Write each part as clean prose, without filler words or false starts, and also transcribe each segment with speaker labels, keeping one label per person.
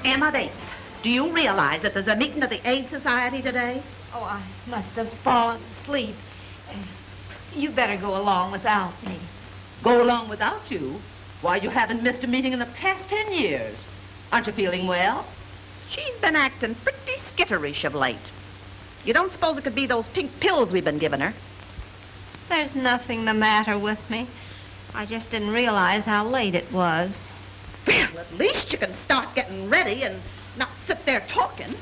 Speaker 1: Emma Bates, do you realize that there's a meeting of the AIDS Society today?
Speaker 2: Oh, I must have fallen asleep. You better go along without me.
Speaker 1: Go along without you? Why, you haven't missed a meeting in the past 10 years. Aren't you feeling well? She's been acting pretty skitterish of late. You don't suppose it could be those pink pills we've been giving her?
Speaker 2: There's nothing the matter with me. I just didn't realize how late it was.
Speaker 1: Well, at least you can start getting ready and not sit there talking.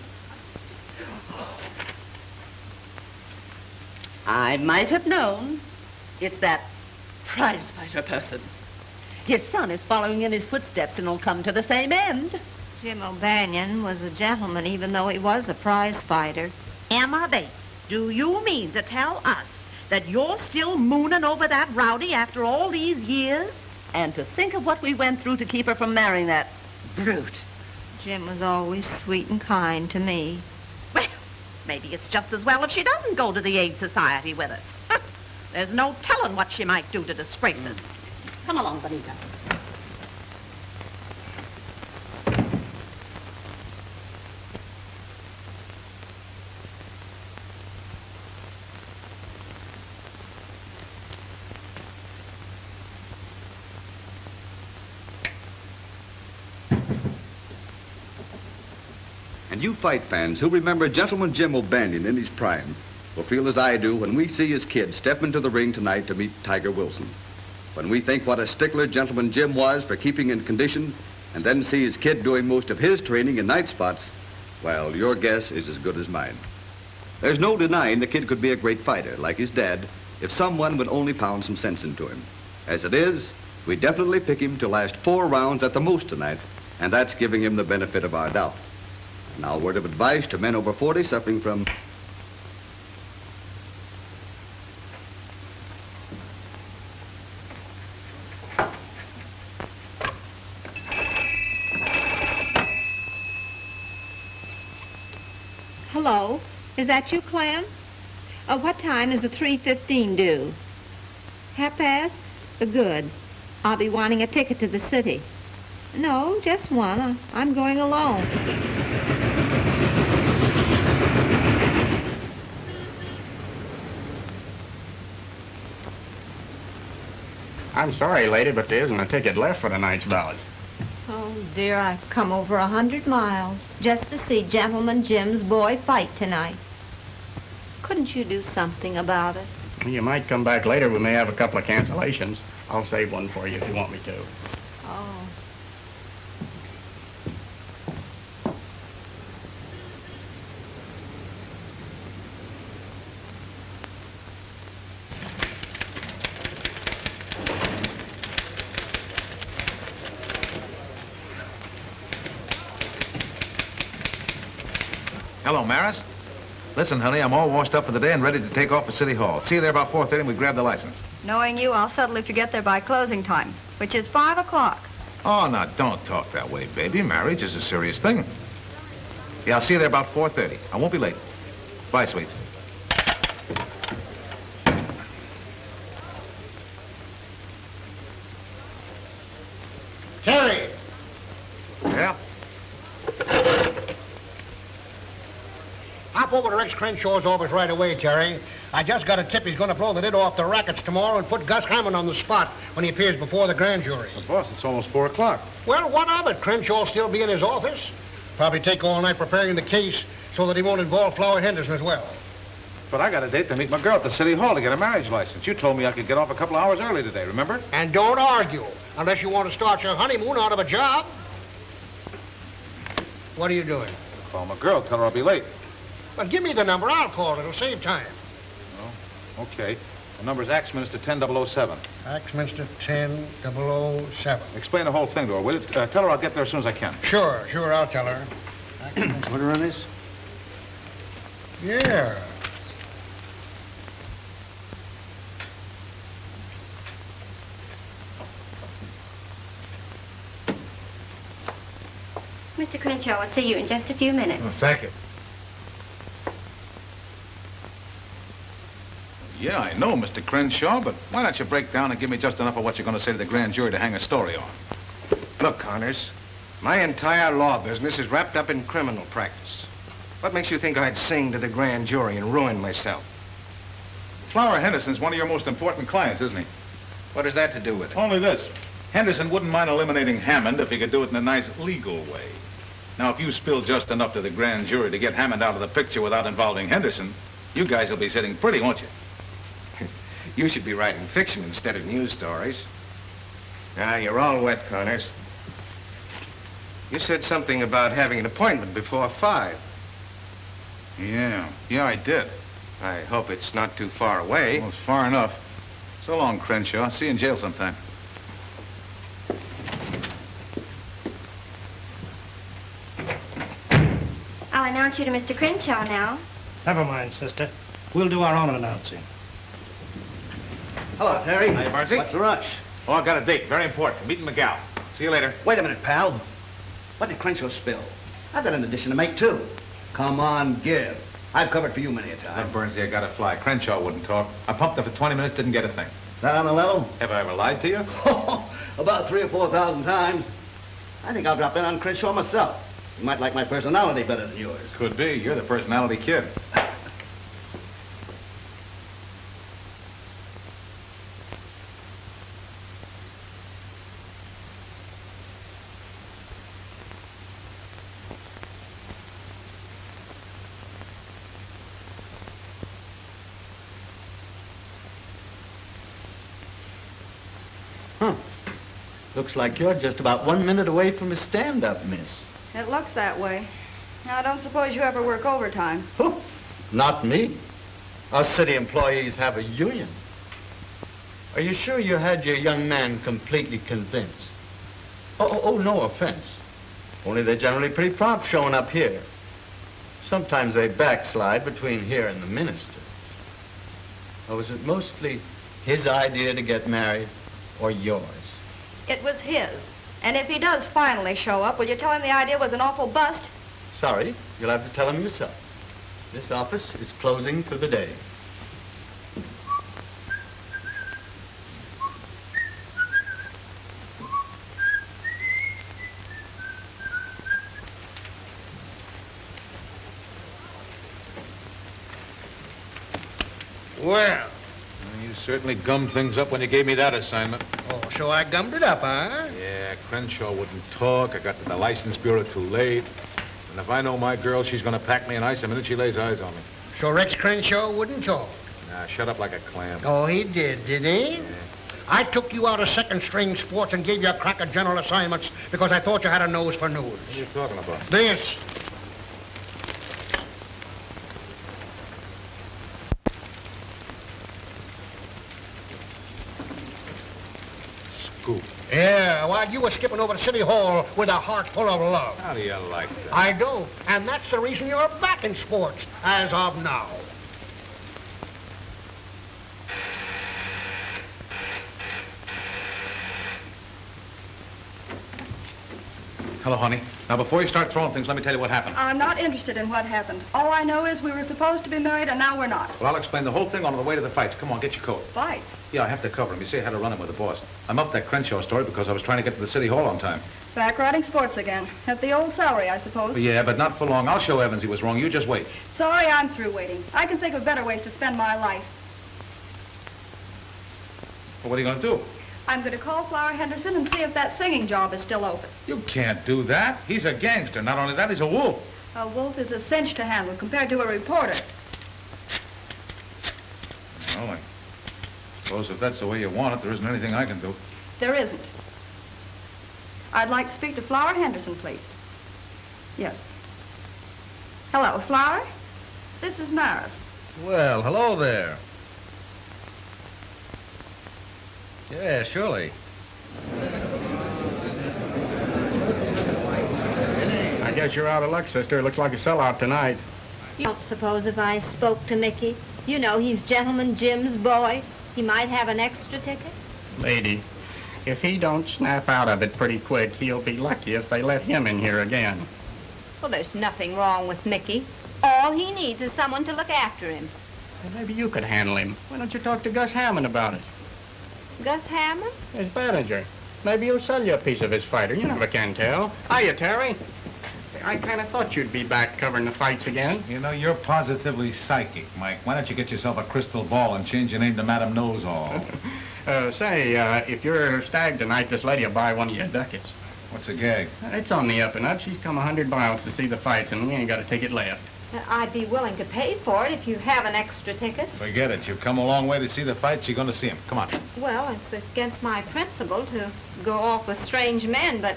Speaker 1: I might have known. It's that prize fighter person. His son is following in his footsteps and will come to the same end.
Speaker 2: Jim O'Banion was a gentleman, even though he was a prize fighter.
Speaker 1: Emma Bates, do you mean to tell us that you're still mooning over that rowdy after all these years? And to think of what we went through to keep her from marrying that brute.
Speaker 2: Jim was always sweet and kind to me.
Speaker 1: Well, maybe it's just as well if she doesn't go to the AIDS Society with us. There's no telling what she might do to disgrace us. Come along, Bonita.
Speaker 3: And you fight fans who remember Gentleman Jim O'Banion in his prime will feel as I do when we see his kid step into the ring tonight to meet Tiger Wilson. When we think what a stickler Gentleman Jim was for keeping in condition and then see his kid doing most of his training in night spots, well, your guess is as good as mine. There's no denying the kid could be a great fighter, like his dad, if someone would only pound some sense into him. As it is, we definitely pick him to last 4 rounds at the most tonight, and that's giving him the benefit of our doubt. Now, a word of advice to men over 40 suffering from...
Speaker 2: Hello, is that you, Clem? What time is the 3:15 due? 1:30? Good. I'll be wanting a ticket to the city. No, just one. I'm going alone.
Speaker 4: I'm sorry, lady, but there isn't a ticket left for tonight's ballots.
Speaker 2: Oh, dear, I've come over 100 miles just to see Gentleman Jim's boy fight tonight. Couldn't you do something about it?
Speaker 4: You might come back later. We may have a couple of cancellations. I'll save one for you if you want me to.
Speaker 2: Oh.
Speaker 5: Hello, Maris. Listen, honey, I'm all washed up for the day and ready to take off for City Hall. See you there about 4:30 and we grab the license.
Speaker 6: Knowing you, I'll settle if you get there by closing time, which is 5 o'clock.
Speaker 5: Oh, now, don't talk that way, baby. Marriage is a serious thing. Yeah, I'll see you there about 4:30. I won't be late. Bye, sweets.
Speaker 7: Terry!
Speaker 5: Yeah?
Speaker 7: Hop over to Rex Crenshaw's office right away, Terry. I just got a tip he's going to blow the lid off the rackets tomorrow and put Gus Hymer on the spot when he appears before the grand jury.
Speaker 5: But boss, it's almost 4 o'clock.
Speaker 7: Well, what of it? Crenshaw'll still be in his office. Probably take all night preparing the case so that he won't involve Flower Henderson as well.
Speaker 5: But I got a date to meet my girl at the City Hall to get a marriage license. You told me I could get off a couple hours early today, remember?
Speaker 7: And don't argue, unless you want to start your honeymoon out of a job. What are you doing?
Speaker 5: Call my girl, tell her I'll be late.
Speaker 7: Well, give me the number. I'll call it. It'll save time.
Speaker 5: Oh, okay. The number's Axminster 10007.
Speaker 7: Axminster 10007.
Speaker 5: Explain the whole thing to her, will you? Tell her I'll get there as soon as I can.
Speaker 7: Sure, I'll tell her.
Speaker 5: Put her on this?
Speaker 7: Yeah.
Speaker 8: Mr. Crenshaw will see you in just a few minutes.
Speaker 5: Oh, thank you. Yeah, I know, Mr. Crenshaw, but why don't you break down and give me just enough of what you're going to say to the grand jury to hang a story on?
Speaker 9: Look, Connors, my entire law business is wrapped up in criminal practice. What makes you think I'd sing to the grand jury and ruin myself?
Speaker 5: Flower Henderson's one of your most important clients, isn't he?
Speaker 9: What has that to do with it?
Speaker 5: Only this. Henderson wouldn't mind eliminating Hammond if he could do it in a nice legal way. Now, if you spill just enough to the grand jury to get Hammond out of the picture without involving Henderson, you guys will be sitting pretty, won't you?
Speaker 9: You should be writing fiction instead of news stories. Now, you're all wet, Connors. You said something about having an appointment before 5.
Speaker 5: Yeah, I did.
Speaker 9: I hope it's not too far away.
Speaker 5: Well, it's far enough. So long, Crenshaw. See you in jail sometime.
Speaker 8: I'll announce you to Mr. Crenshaw now.
Speaker 10: Never mind, sister. We'll do our own announcing.
Speaker 11: Hello, Terry.
Speaker 5: Hiya, Marcy.
Speaker 11: What's the rush?
Speaker 5: Oh, I got a date. Very important. Meeting McGow. See you later.
Speaker 11: Wait a minute, pal. What did Crenshaw spill? I've got an addition to make, too. Come on, give. I've covered for you many a time.
Speaker 5: Burnsy, I got to fly. Crenshaw wouldn't talk. I pumped him for 20 minutes, didn't get a thing.
Speaker 11: Is that on the level?
Speaker 5: Have I ever lied to you?
Speaker 11: About 3,000 or 4,000 times. I think I'll drop in on Crenshaw myself. You might like my personality better than yours.
Speaker 5: Could be. You're the personality kid.
Speaker 11: Looks like you're just about 1 minute away from a stand-up, miss.
Speaker 6: It looks that way. Now, I don't suppose you ever work overtime.
Speaker 11: Not me. Us city employees have a union. Are you sure you had your young man completely convinced? Oh, no offense. Only they're generally pretty prompt showing up here. Sometimes they backslide between here and the minister. Or was it mostly his idea to get married or yours?
Speaker 6: It was his. And if he does finally show up, will you tell him the idea was an awful bust?
Speaker 11: Sorry, you'll have to tell him yourself. This office is closing for the day.
Speaker 7: Well.
Speaker 5: You certainly gummed things up when you gave me that assignment.
Speaker 7: Oh, so I gummed it up, huh?
Speaker 5: Yeah, Crenshaw wouldn't talk. I got to the license bureau too late. And if I know my girl, she's going to pack me in ice the minute she lays eyes on me.
Speaker 7: So Rex Crenshaw wouldn't talk?
Speaker 5: Nah, shut up like a clam.
Speaker 7: Oh, he did he?
Speaker 5: Yeah.
Speaker 7: I took you out of second-string sports and gave you a crack at general assignments because I thought you had a nose for news.
Speaker 5: What are you talking about?
Speaker 7: This.
Speaker 5: Scoop.
Speaker 7: Yeah, while you were skipping over to City Hall with a heart full of love.
Speaker 5: How do you like that?
Speaker 7: I do, and that's the reason you're back in sports, as of now.
Speaker 5: Hello, honey. Now, before you start throwing things, let me tell you what happened.
Speaker 6: I'm not interested in what happened. All I know is we were supposed to be married, and now we're not.
Speaker 5: Well, I'll explain the whole thing on the way to the fights. Come on, get your coat.
Speaker 6: Fights?
Speaker 5: Yeah, I have to cover him. You see, I had to run him with the boss. I'm up that Crenshaw story because I was trying to get to the City Hall on time.
Speaker 6: Back riding sports again. At the old salary, I suppose.
Speaker 5: Yeah, but not for long. I'll show Evans he was wrong. You just wait.
Speaker 6: Sorry, I'm through waiting. I can think of better ways to spend my life.
Speaker 5: Well, what are you going to do?
Speaker 6: I'm going to call Flower Henderson and see if that singing job is still open.
Speaker 5: You can't do that. He's a gangster. Not only that, he's a wolf.
Speaker 6: A wolf is a cinch to handle compared to a reporter.
Speaker 5: Well, I suppose if that's the way you want it, there isn't anything I can do.
Speaker 6: There isn't. I'd like to speak to Flower Henderson, please. Yes. Hello, Flower? This is Maris.
Speaker 12: Well, hello there. Yeah, surely.
Speaker 4: I guess you're out of luck, sister. It looks like a sellout tonight.
Speaker 2: You don't suppose if I spoke to Mickey, you know he's Gentleman Jim's boy, he might have an extra ticket?
Speaker 4: Lady, if he don't snap out of it pretty quick, he'll be lucky if they let him in here again.
Speaker 2: Well, there's nothing wrong with Mickey. All he needs is someone to look after him.
Speaker 4: Well, maybe you could handle him. Why don't you talk to Gus Hammond about it?
Speaker 2: Gus Hammond?
Speaker 4: His manager. Maybe he'll sell you a piece of his fighter. You never can tell. Hiya, Terry. I kind of thought you'd be back covering the fights again.
Speaker 5: You know, you're positively psychic, Mike. Why don't you get yourself a crystal ball and change your name to Madam Knows-All?
Speaker 4: If you're stag tonight, this lady will buy one of your ducats.
Speaker 5: What's a gag?
Speaker 4: It's on the up and up. She's come 100 miles to see the fights, and we ain't got a ticket left.
Speaker 2: I'd be willing to pay for it if you have an extra ticket.
Speaker 5: Forget it. You've come a long way to see the fights. You're going to see them. Come on.
Speaker 2: Well, it's against my principle to go off with strange men, but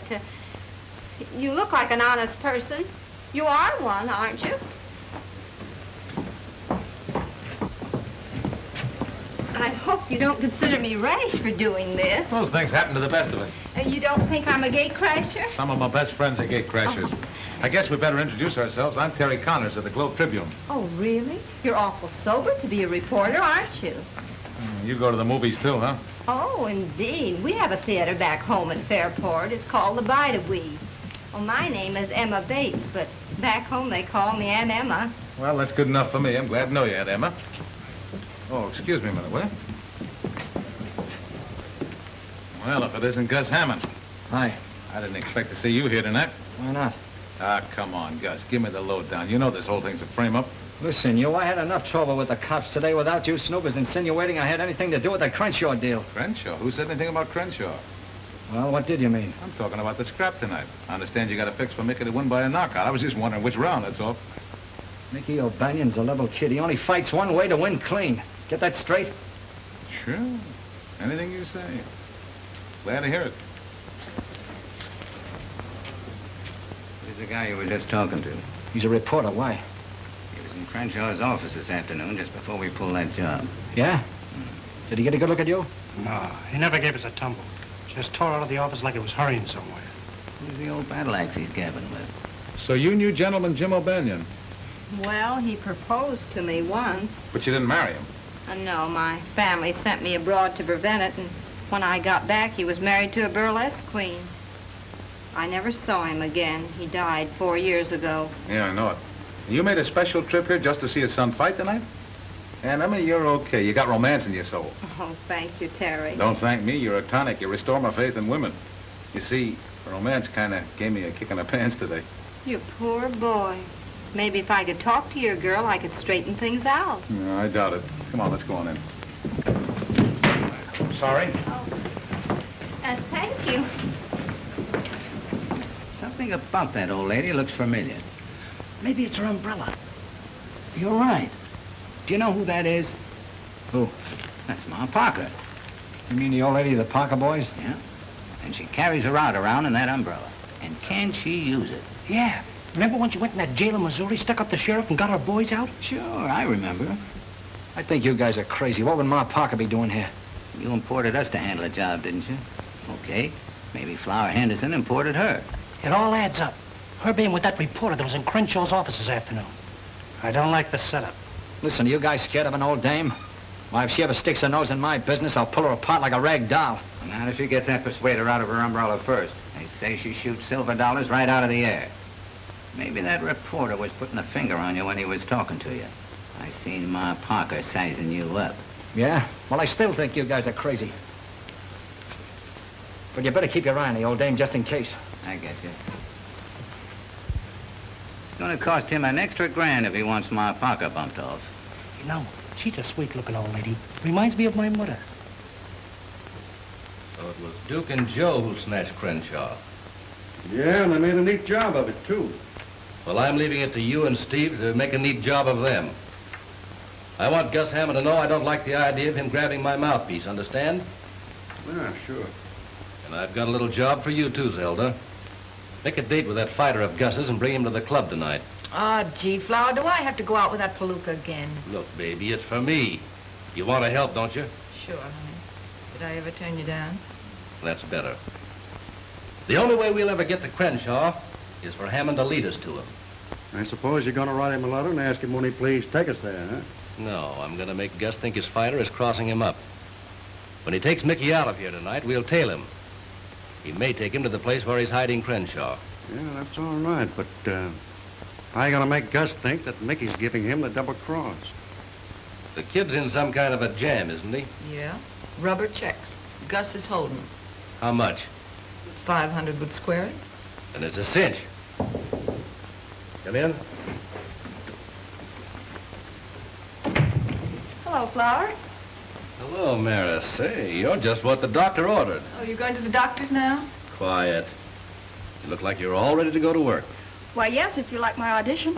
Speaker 2: you look like an honest person. You are one, aren't you? I hope you don't consider me rash for doing this.
Speaker 5: Those things happen to the best of us.
Speaker 2: You don't think I'm a gate crasher?
Speaker 5: Some of my best friends are gate crashers.
Speaker 2: Oh.
Speaker 5: I guess we better introduce ourselves. I'm Terry Connors of the Globe Tribune.
Speaker 2: Oh, really? You're awful sober to be a reporter, aren't you?
Speaker 5: You go to the movies too, huh?
Speaker 2: Oh, indeed. We have a theater back home in Fairport. It's called the Bide-A-Wee. Well, my name is Emma Bates, but back home they call me Aunt Emma.
Speaker 5: Well, that's good enough for me. I'm glad to know you, Aunt Emma. Oh, excuse me a minute, will you? Well, if it isn't Gus Hammond.
Speaker 13: Hi.
Speaker 5: I didn't expect to see you here tonight.
Speaker 13: Why not?
Speaker 5: Ah, come on, Gus. Give me the lowdown. You know this whole thing's a frame-up.
Speaker 13: Listen, I had enough trouble with the cops today without you snoopers insinuating I had anything to do with the Crenshaw deal.
Speaker 5: Crenshaw? Who said anything about Crenshaw?
Speaker 13: Well, what did you mean?
Speaker 5: I'm talking about the scrap tonight. I understand you got a fix for Mickey to win by a knockout. I was just wondering which round, that's all.
Speaker 13: Mickey O'Banion's a level kid. He only fights one way to win clean. Get that straight?
Speaker 5: Sure. Anything you say. Glad to hear it.
Speaker 14: Who's the guy you were just talking to?
Speaker 13: He's a reporter. Why?
Speaker 14: He was in Crenshaw's office this afternoon, just before we pulled that job.
Speaker 13: Yeah? Did he get a good look at you?
Speaker 10: No, he never gave us a tumble. Just tore out of the office like it was hurrying somewhere.
Speaker 14: Who's the old battle axe he's gabbing with?
Speaker 5: So you knew Gentleman Jim O'Banion?
Speaker 2: Well, he proposed to me once.
Speaker 5: But you didn't marry him?
Speaker 2: No, my family sent me abroad to prevent it, and when I got back, he was married to a burlesque queen. I never saw him again. He died 4 years ago.
Speaker 5: Yeah, I know it. You made a special trip here just to see his son fight tonight? And I mean, you're okay. You got romance in your soul.
Speaker 2: Oh, thank you, Terry.
Speaker 5: Don't thank me. You're a tonic. You restore my faith in women. You see, romance kind of gave me a kick in the pants today.
Speaker 2: You poor boy. Maybe if I could talk to your girl, I could straighten things out.
Speaker 5: No, I doubt it. Come on, let's go on in.
Speaker 4: I'm sorry.
Speaker 2: Oh. Thank you.
Speaker 14: Something about that old lady looks familiar.
Speaker 13: Maybe it's her umbrella. You're right.
Speaker 14: Do you know who that is?
Speaker 13: Who?
Speaker 14: That's Ma Parker.
Speaker 13: You mean the old lady of the Parker boys?
Speaker 14: Yeah. And she carries her out around in that umbrella. And can she use it?
Speaker 10: Yeah. Remember when she went in that jail in Missouri, stuck up the sheriff, and got her boys out?
Speaker 14: Sure, I remember.
Speaker 13: I think you guys are crazy. What would Ma Parker be doing here?
Speaker 14: You imported us to handle a job, didn't you? Okay. Maybe Flower Henderson imported her.
Speaker 10: It all adds up. Her being with that reporter that was in Crenshaw's office this afternoon. I don't like the setup.
Speaker 13: Listen, are you guys scared of an old dame? Why, if she ever sticks her nose in my business, I'll pull her apart like a rag doll.
Speaker 14: Not if she gets that persuader out of her umbrella first. They say she shoots silver dollars right out of the air. Maybe that reporter was putting a finger on you when he was talking to you. I seen Ma Parker sizing you up.
Speaker 13: Yeah? Well, I still think you guys are crazy. But you better keep your eye on the old dame just in case.
Speaker 14: I get you. It's gonna cost him an extra grand if he wants Ma Parker bumped off.
Speaker 10: You know, she's a sweet-looking old lady. Reminds me of my mother.
Speaker 12: So it was Duke and Joe who snatched Crenshaw.
Speaker 15: Yeah, and they made a neat job of it, too.
Speaker 12: Well, I'm leaving it to you and Steve to make a neat job of them. I want Gus Hammond to know I don't like the idea of him grabbing my mouthpiece, understand?
Speaker 15: Yeah, sure.
Speaker 12: And I've got a little job for you, too, Zelda. Make a date with that fighter of Gus's and bring him to the club tonight.
Speaker 16: Oh, gee, Flower, do I have to go out with that palooka again?
Speaker 12: Look, baby, it's for me. You want to help, don't you?
Speaker 16: Sure, honey. Did I ever turn you down?
Speaker 12: That's better. The only way we'll ever get to Crenshaw is for Hammond to lead us to him.
Speaker 15: I suppose you're going to write him a letter and ask him when he please take us there, huh?
Speaker 12: No, I'm going to make Gus think his fighter is crossing him up. When he takes Mickey out of here tonight, we'll tail him. He may take him to the place where he's hiding Crenshaw.
Speaker 15: Yeah, that's all right, but how you going to make Gus think that Mickey's giving him the double cross?
Speaker 12: The kid's in some kind of a jam, isn't he?
Speaker 16: Yeah. Rubber checks. Gus is holding.
Speaker 12: How much?
Speaker 16: 500 would square it.
Speaker 12: And it's a cinch. Come in.
Speaker 6: Hello, Flower.
Speaker 12: Hello, Maris. Say, you're just what the doctor ordered.
Speaker 6: Oh, you're going to the doctor's now?
Speaker 12: Quiet. You look like you're all ready to go to work.
Speaker 6: Why, yes, if you like my audition.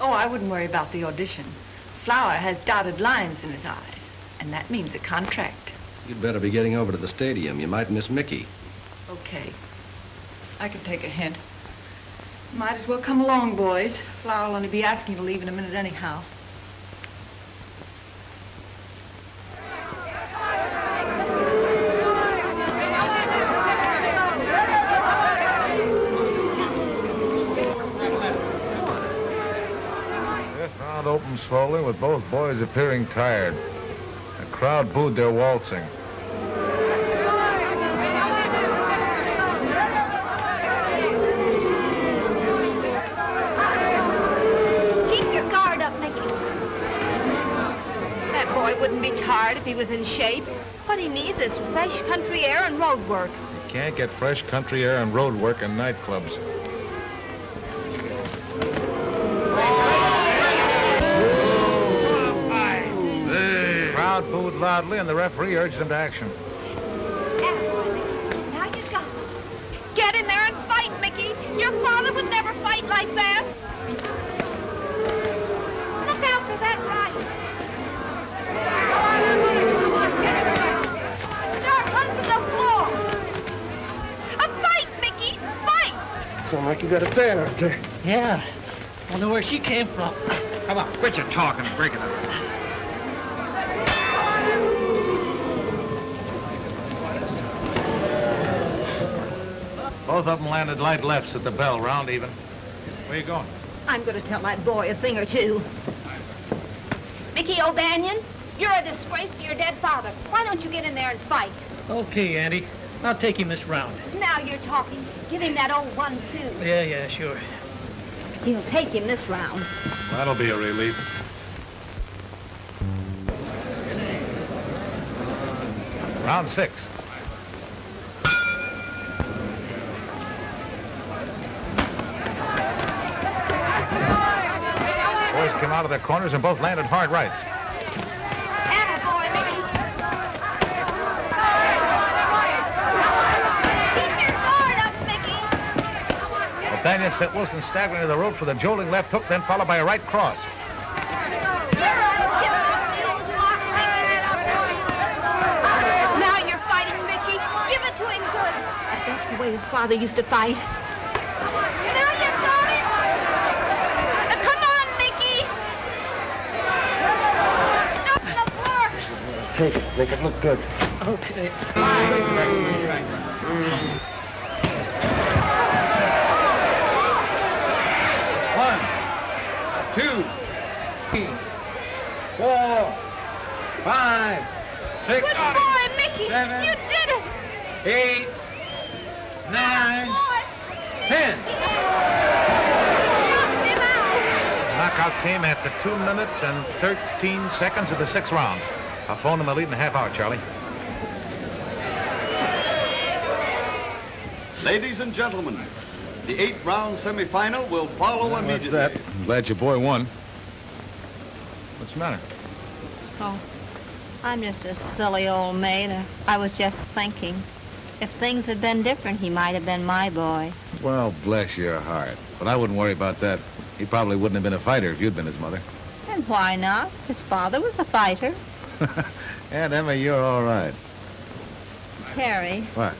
Speaker 16: Oh, I wouldn't worry about the audition. Flower has dotted lines in his eyes, and that means a contract.
Speaker 12: You'd better be getting over to the stadium. You might miss Mickey.
Speaker 16: Okay. I can take a hint. Might as well come along, boys. Flower will only be asking you to leave in a minute anyhow.
Speaker 5: Round opened slowly with both boys appearing tired. The crowd booed their waltzing.
Speaker 2: Keep your guard up, Mickey. That boy wouldn't be tired if he was in shape. What he needs is fresh country air and road work.
Speaker 5: You can't get fresh country air and road work in nightclubs. The crowd booed loudly, and the referee urged him to action.
Speaker 2: Now you got him. Get in there and fight, Mickey. Your father would never fight like that. Look out for that right. Start hunting the floor. A fight, Mickey. Fight.
Speaker 7: Sound like you got a fan out there.
Speaker 10: Yeah. Wonder where she came from.
Speaker 4: Come on, quit your talking and break it up.
Speaker 5: Both of them landed light lefts at the bell, round even. Where you going?
Speaker 2: I'm going to tell that boy a thing or two. Mickey O'Banion, you're a disgrace to your dead father. Why don't you get in there and fight?
Speaker 10: Okay, Andy. I'll take him this round.
Speaker 2: Now you're talking. Give him that old 1-2.
Speaker 10: Yeah, sure.
Speaker 2: He'll take him this round.
Speaker 5: That'll be a relief. Round 6. Boys came out of their corners and both landed hard rights. Nathaniel sent Wilson staggering to the ropes with a jolting left hook, then followed by a right cross.
Speaker 2: Now you're fighting, Mickey. Give it to him good. That's the way his father used to fight. Now you got it. Come on, Mickey. Stop the floor.
Speaker 7: Take it. Make it look good.
Speaker 10: Okay.
Speaker 4: 4, 5, 6,
Speaker 2: Good boy, Mickey.
Speaker 4: 7,
Speaker 2: You did it.
Speaker 4: 8, 9, 10. Knockout came after 2 minutes and 13 seconds of the 6th round. I'll phone them a lead in a half hour, Charlie.
Speaker 3: Ladies and gentlemen, the 8th-round semifinal will follow immediately.
Speaker 5: That's that. I'm glad your boy won. What's the matter?
Speaker 2: Oh, I'm just a silly old maid. I was just thinking. If things had been different, he might have been my boy.
Speaker 5: Well, bless your heart. But I wouldn't worry about that. He probably wouldn't have been a fighter if you'd been his mother.
Speaker 2: And why not? His father was a fighter.
Speaker 5: Aunt Emma, you're all right.
Speaker 2: Terry,
Speaker 5: What?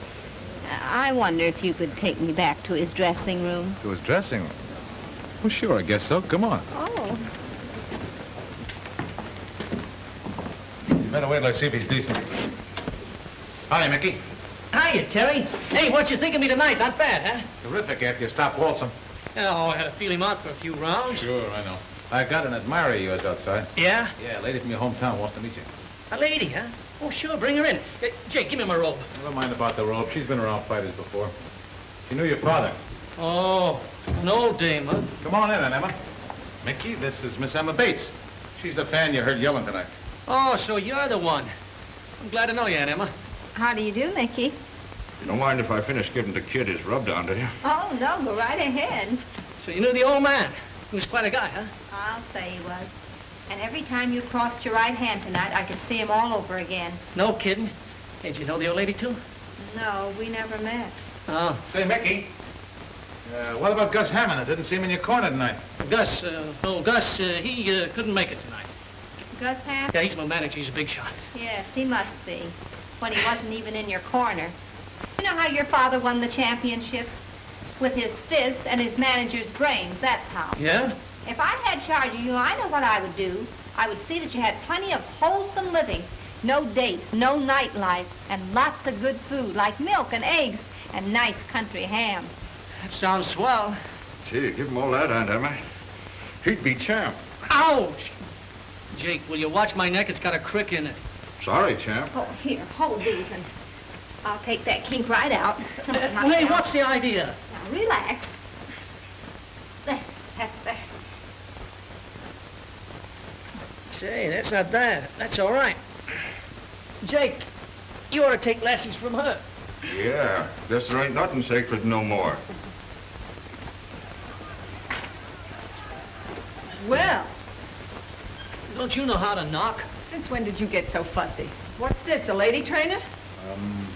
Speaker 2: I wonder if you could take me back to his dressing room.
Speaker 5: To his dressing room? Well, sure, I guess so. Come on.
Speaker 2: Oh.
Speaker 5: You better wait till I see if he's decent. Hi, Mickey.
Speaker 10: Hiya, Terry. Hey, what you think of me tonight? Not bad, huh?
Speaker 5: Terrific after you stopped waltzing.
Speaker 10: Oh, I had to feel him out for a few rounds.
Speaker 5: Sure, I know. I got an admirer of yours outside.
Speaker 10: Yeah?
Speaker 5: Yeah, a lady from your hometown wants to meet you.
Speaker 10: A lady, huh? Oh, sure, bring her in. Jake, give me my robe.
Speaker 5: Never mind about the robe. She's been around fighters before. She knew your father.
Speaker 10: Oh, an old dame, huh?
Speaker 5: Come on in, Aunt Emma. Mickey, this is Miss Emma Bates. She's the fan you heard yelling tonight.
Speaker 10: Oh, so you're the one. I'm glad to know you, Aunt Emma.
Speaker 2: How do you do, Mickey?
Speaker 15: You don't mind if I finish giving the kid his rub down, do you?
Speaker 2: Oh, no, go right ahead.
Speaker 10: So you knew the old man. He was quite a guy, huh?
Speaker 2: I'll say he was. And every time you crossed your right hand tonight, I could see him all over again.
Speaker 10: No kidding. Hey, did you know the old lady, too?
Speaker 2: No, we never met.
Speaker 10: Oh.
Speaker 5: Say, Mickey, what about Gus Hammond? I didn't see him in your corner tonight.
Speaker 10: Gus, he couldn't make it tonight.
Speaker 2: Gus Hammond?
Speaker 10: Yeah, he's my manager. He's a big shot.
Speaker 2: Yes, he must be. When he wasn't even in your corner. You know how your father won the championship? With his fists and his manager's brains, that's how.
Speaker 10: Yeah?
Speaker 2: If I had charge of you, I know what I would do. I would see that you had plenty of wholesome living. No dates, no nightlife, and lots of good food, like milk and eggs and nice country ham.
Speaker 10: That sounds swell.
Speaker 15: Gee, give him all that, Aunt Emma. He'd be champ.
Speaker 10: Ouch! Jake, will you watch my neck? It's got a crick in it.
Speaker 15: Sorry, champ.
Speaker 2: Oh, here, hold these, and I'll take that kink right out.
Speaker 10: Hey, what's the idea?
Speaker 2: Now, relax. There, that's there.
Speaker 10: Say, that's not bad. That's all right. Jake, you ought to take lessons from her.
Speaker 15: Yeah, guess there ain't nothing sacred no more.
Speaker 16: Well,
Speaker 10: Don't you know how to knock?
Speaker 16: since when did you get so fussy? What's this, a lady trainer?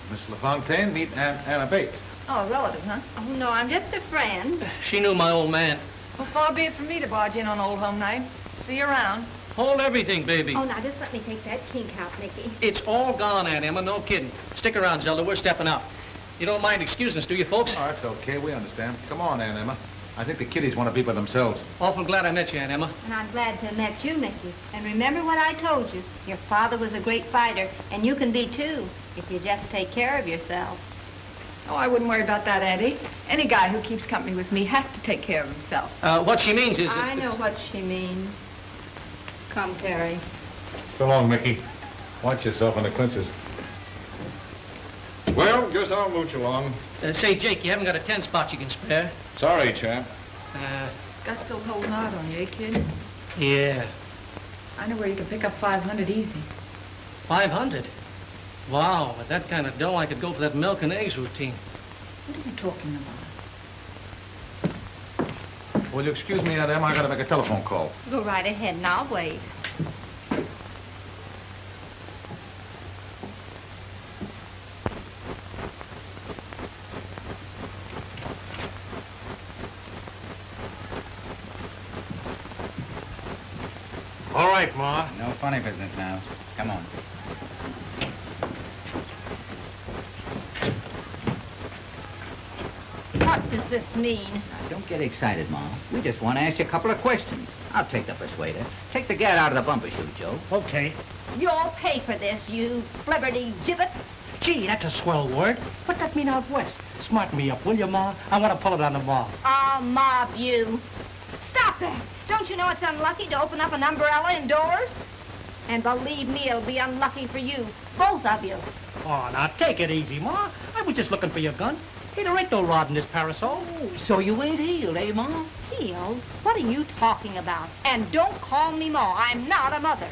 Speaker 5: Miss LaFontaine, meet Aunt Anna Bates.
Speaker 16: Oh, a relative, huh?
Speaker 2: Oh, no, I'm just a friend.
Speaker 10: She knew my old man.
Speaker 16: Well, far be it from me to barge in on old home night. See you around.
Speaker 10: Hold everything, baby.
Speaker 2: Oh, now, just let me take that kink out, Mickey.
Speaker 10: It's all gone, Aunt Emma, no kidding. Stick around, Zelda, we're stepping out. You don't mind excusing us, do you, folks?
Speaker 5: Oh, that's okay, we understand. Come on, Aunt Emma. I think the kiddies want to be by themselves.
Speaker 10: Awful glad I met you, Aunt Emma.
Speaker 2: And I'm glad to have met you, Mickey. And remember what I told you. Your father was a great fighter, and you can be, too, if you just take care of yourself.
Speaker 16: Oh, I wouldn't worry about that, Auntie. Any guy who keeps company with me has to take care of himself.
Speaker 10: What she means is...
Speaker 2: I know what she means. Come, Terry.
Speaker 5: So long, Mickey. Watch yourself in the clinches.
Speaker 15: Well, guess I'll mooch along.
Speaker 10: Say, Jake, you haven't got a 10 spot you can spare.
Speaker 15: Sorry, champ.
Speaker 16: Gus still holding out on you, eh, kid?
Speaker 10: Yeah.
Speaker 16: I know where you can pick up 500 easy.
Speaker 10: 500? Wow, with that kind of dough, I could go for that milk and eggs routine.
Speaker 16: What are you talking about?
Speaker 5: Will you excuse me, Aunt Emma? I gotta make a telephone call.
Speaker 2: Go right ahead, and I'll wait.
Speaker 11: All right, Ma.
Speaker 14: No funny business now. Come on.
Speaker 2: What does this mean?
Speaker 14: Now, don't get excited, Ma. We just want to ask you a couple of questions. I'll take the persuader. Take the gat out of the bumper chute, Joe.
Speaker 10: Okay.
Speaker 2: You'll pay for this, you flibberty gibbet.
Speaker 10: Gee, that's a swell word. What's that mean out west? Smarten me up, will you, Ma? I want to pull it on the mob.
Speaker 2: I'll mob you. Stop that. Don't you know it's unlucky to open up an umbrella indoors? And believe me, it'll be unlucky for you, both of you.
Speaker 10: Oh, now take it easy, Ma. I was just looking for your gun. Hey, there ain't no rod in this parasol.
Speaker 14: Oh, so you ain't healed, eh, Ma?
Speaker 2: Healed? What are you talking about? And don't call me Ma. I'm not a mother.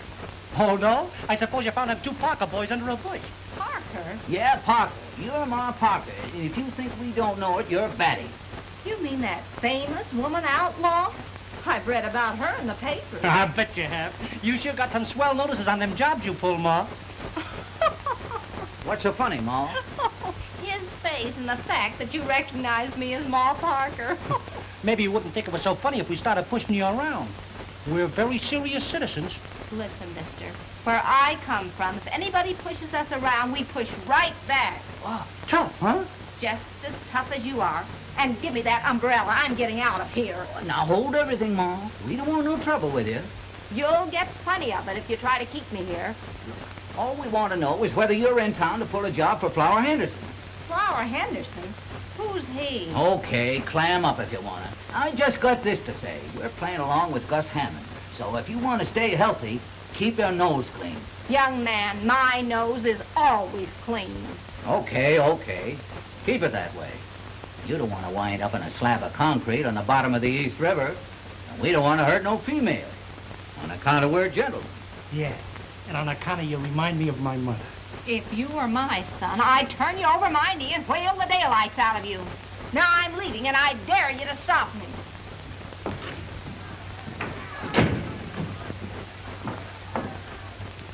Speaker 10: Oh, no? I suppose you found them 2 Parker boys under a bush.
Speaker 2: Parker?
Speaker 14: Yeah, Parker. You're Ma Parker. If you think we don't know it, you're batty.
Speaker 2: You mean that famous woman outlaw? I've read about her in the paper.
Speaker 10: I bet you have. You sure got some swell notices on them jobs you pulled, Ma.
Speaker 14: What's so funny, Ma?
Speaker 2: His face and the fact that you recognize me as Ma Parker.
Speaker 10: Maybe you wouldn't think it was so funny if we started pushing you around. We're very serious citizens.
Speaker 2: Listen, mister, where I come from, if anybody pushes us around, we push right back.
Speaker 10: Wow, tough, huh?
Speaker 2: Just as tough as you are. And give me that umbrella. I'm getting out of here.
Speaker 14: Now hold everything, Ma. We don't want no trouble with you.
Speaker 2: You'll get plenty of it if you try to keep me here.
Speaker 14: All we want to know is whether you're in town to pull a job for Flower Henderson.
Speaker 2: Flower Henderson? Who's he?
Speaker 14: Okay, clam up if you want to. I just got this to say. We're playing along with Gus Hammond. So if you want to stay healthy, keep your nose clean.
Speaker 2: Young man, my nose is always clean.
Speaker 14: Okay, okay. Keep it that way. You don't want to wind up in a slab of concrete on the bottom of the East River. And we don't want to hurt no female. On account of we're gentlemen.
Speaker 10: Yeah, and on account of you remind me of my mother.
Speaker 2: If you were my son, I'd turn you over my knee and whale the daylights out of you. Now I'm leaving, and I dare you to stop me.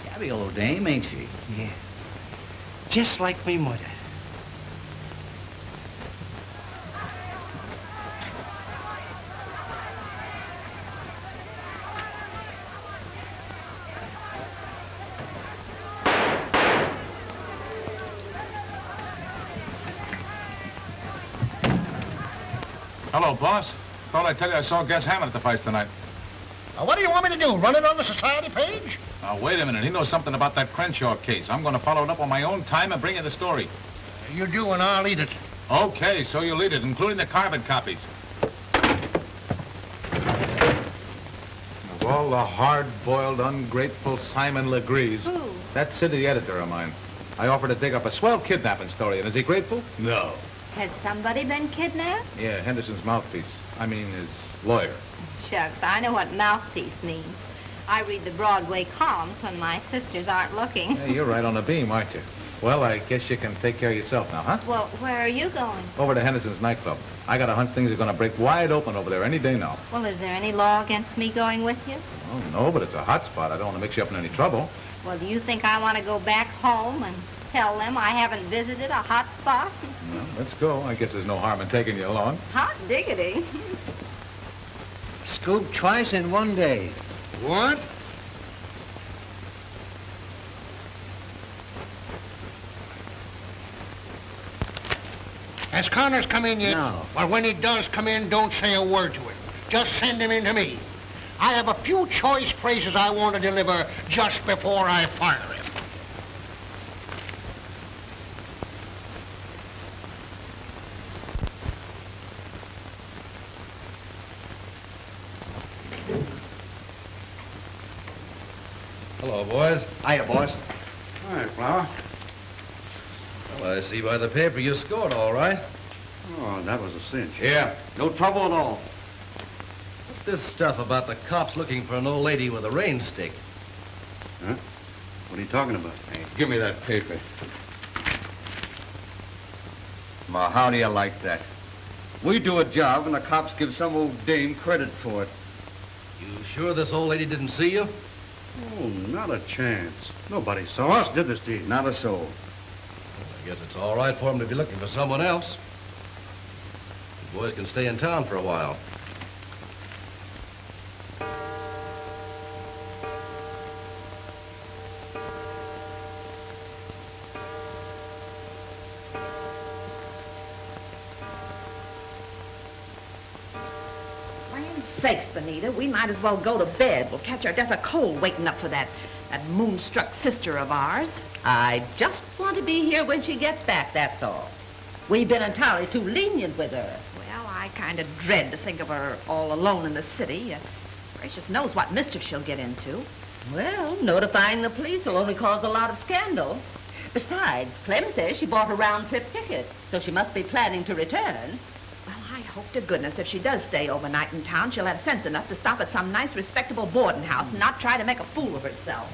Speaker 14: Gabby old dame, ain't she?
Speaker 10: Yeah, just like me mother.
Speaker 5: Hello, boss. Thought I'd tell you I saw Gus Hammond at the fight tonight.
Speaker 7: What do you want me to do, run it on the society page?
Speaker 5: Now, wait a minute. He knows something about that Crenshaw case. I'm going to follow it up on my own time and bring you the story.
Speaker 7: You do, and I'll eat it.
Speaker 5: Okay, so you'll eat it, including the carbon copies. Of all the hard-boiled, ungrateful Simon Legrees...
Speaker 2: Who?
Speaker 5: That city editor of mine. I offered to dig up a swell kidnapping story, and is he grateful? No.
Speaker 2: Has somebody been kidnapped?
Speaker 5: Yeah, Henderson's mouthpiece. I mean, his lawyer.
Speaker 2: Shucks, I know what mouthpiece means. I read the Broadway columns when my sisters aren't looking.
Speaker 5: Yeah, you're right on the beam, aren't you? Well, I guess you can take care of yourself now, huh?
Speaker 2: Well, where are you going?
Speaker 5: Over to Henderson's nightclub. I got a hunch things are going to break wide open over there any day now.
Speaker 2: Well, is there any law against me going with you?
Speaker 5: Oh, no, but it's a hot spot. I don't want to mix you up in any trouble.
Speaker 2: Well, do you think I want to go back home and tell them I haven't visited a hot spot?
Speaker 5: Well, let's go. I guess there's no harm in taking you along.
Speaker 2: Hot diggity.
Speaker 10: Scoop twice in one day.
Speaker 7: What? Has Connors come in yet?
Speaker 10: No.
Speaker 7: Well, when he does come in, don't say a word to him. Just send him in to me. I have a few choice phrases I want to deliver just before I fire him.
Speaker 12: Hello, boys.
Speaker 15: Hiya, boss. All right, Flower.
Speaker 12: Well, I see by the paper you scored all right.
Speaker 15: Oh, that was a cinch.
Speaker 3: Yeah, no trouble at all.
Speaker 12: What's this stuff about the cops looking for an old lady with a rain stick?
Speaker 15: Huh? What are you talking about?
Speaker 3: Hey, give me that paper. Ma, how do you like that? We do a job and the cops give some old dame credit for it.
Speaker 12: You sure this old lady didn't see you?
Speaker 15: Oh, not a chance. Nobody saw us, did this, Steve?
Speaker 3: Not a soul.
Speaker 12: Well, I guess it's all right for him to be looking for someone else. You boys can stay in town for a while.
Speaker 1: Sakes, Benita, we might as well go to bed. We'll catch our death of cold waiting up for that moonstruck sister of ours. I just want to be here when she gets back, that's all. We've been entirely too lenient with her. Well, I kind of dread to think of her all alone in the city.
Speaker 2: Gracious knows what mischief she'll get into.
Speaker 1: Well, notifying the police will only cause a lot of scandal. Besides, Clem says she bought a round-trip ticket, so she must be planning to return.
Speaker 2: Well, I hope to goodness if she does stay overnight in town, she'll have sense enough to stop at some nice, respectable boarding house and not try to make a fool of herself.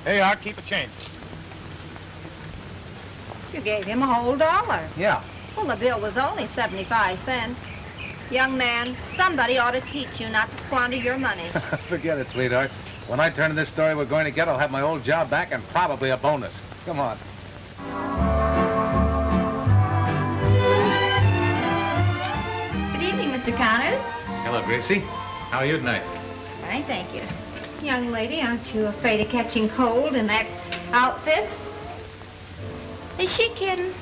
Speaker 5: Hey, Art, keep a change.
Speaker 17: You gave him a whole $1.
Speaker 5: Yeah.
Speaker 17: Well, the bill was only 75 cents. Young man, somebody ought to teach you not to squander your money.
Speaker 5: Forget it, sweetheart. When I turn in this story we're going to get, I'll have my old job back and probably a bonus. Come on.
Speaker 17: Good evening, Mr. Connors.
Speaker 5: Hello, Gracie. How are you tonight?
Speaker 17: Fine, thank you. Young lady, aren't you afraid of catching cold in that outfit? Is she kidding?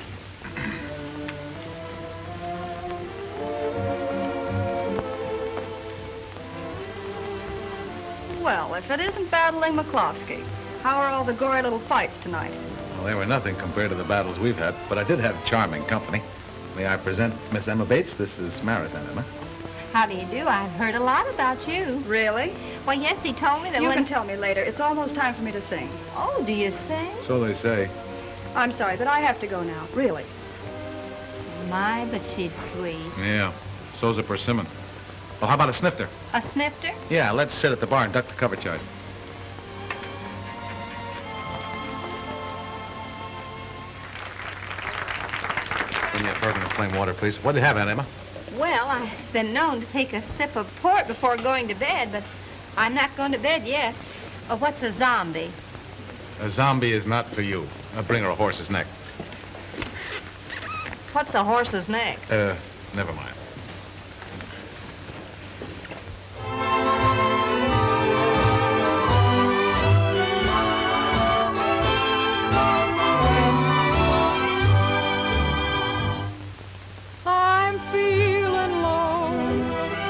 Speaker 6: Well, if it isn't battling McCloskey, how are all the gory little fights tonight?
Speaker 5: Well, they were nothing compared to the battles we've had, but I did have charming company. May I present Miss Emma Bates? This is Maris and Emma.
Speaker 17: How do you do? I've heard a lot about you.
Speaker 6: Really?
Speaker 17: Well, yes, he told me that
Speaker 6: You
Speaker 17: when...
Speaker 6: can tell me later. It's almost time for me to sing.
Speaker 17: Oh, do you sing?
Speaker 5: So they say.
Speaker 6: I'm sorry, but I have to go now, really.
Speaker 17: My, but she's sweet.
Speaker 5: Yeah, so's a persimmon. Well, how about a snifter?
Speaker 17: A snifter?
Speaker 5: Yeah, let's sit at the bar and duck the cover charge. Bring me a bourbon and plain water, please. What do you have, Aunt Emma?
Speaker 17: Well, I've been known to take a sip of port before going to bed, but I'm not going to bed yet. What's a zombie?
Speaker 5: A zombie is not for you. Bring her a horse's neck.
Speaker 17: What's a horse's neck?
Speaker 5: Never mind.
Speaker 18: I'm feeling low.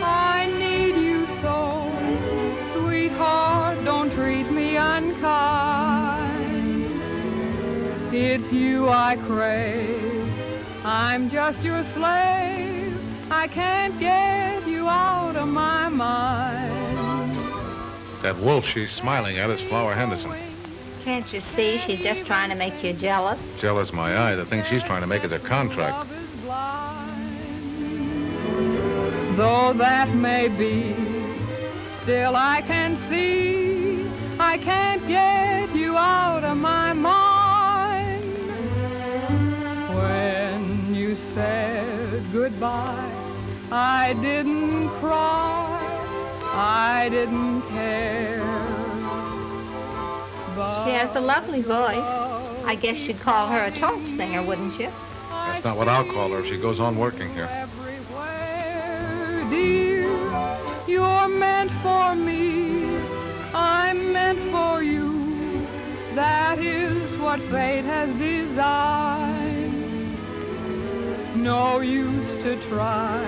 Speaker 18: I need you so. Sweetheart, don't treat me unkind. It's you I crave. I'm just your slave. I can't get you out of my mind.
Speaker 5: That wolf she's smiling at is Flower Henderson.
Speaker 17: Can't you see she's just trying to make you jealous?
Speaker 5: Jealous my eye. The thing she's trying to make is a contract.
Speaker 18: Though that may be, still I can see I can't get you out of my mind. When you said goodbye, I didn't cry, I didn't care.
Speaker 17: She has the lovely voice. I guess you'd call her a torch singer, wouldn't you?
Speaker 5: That's not what I'll call her if she goes on working here.
Speaker 18: Dear, you're meant for me, I'm meant for you. That is what fate has designed. No use to try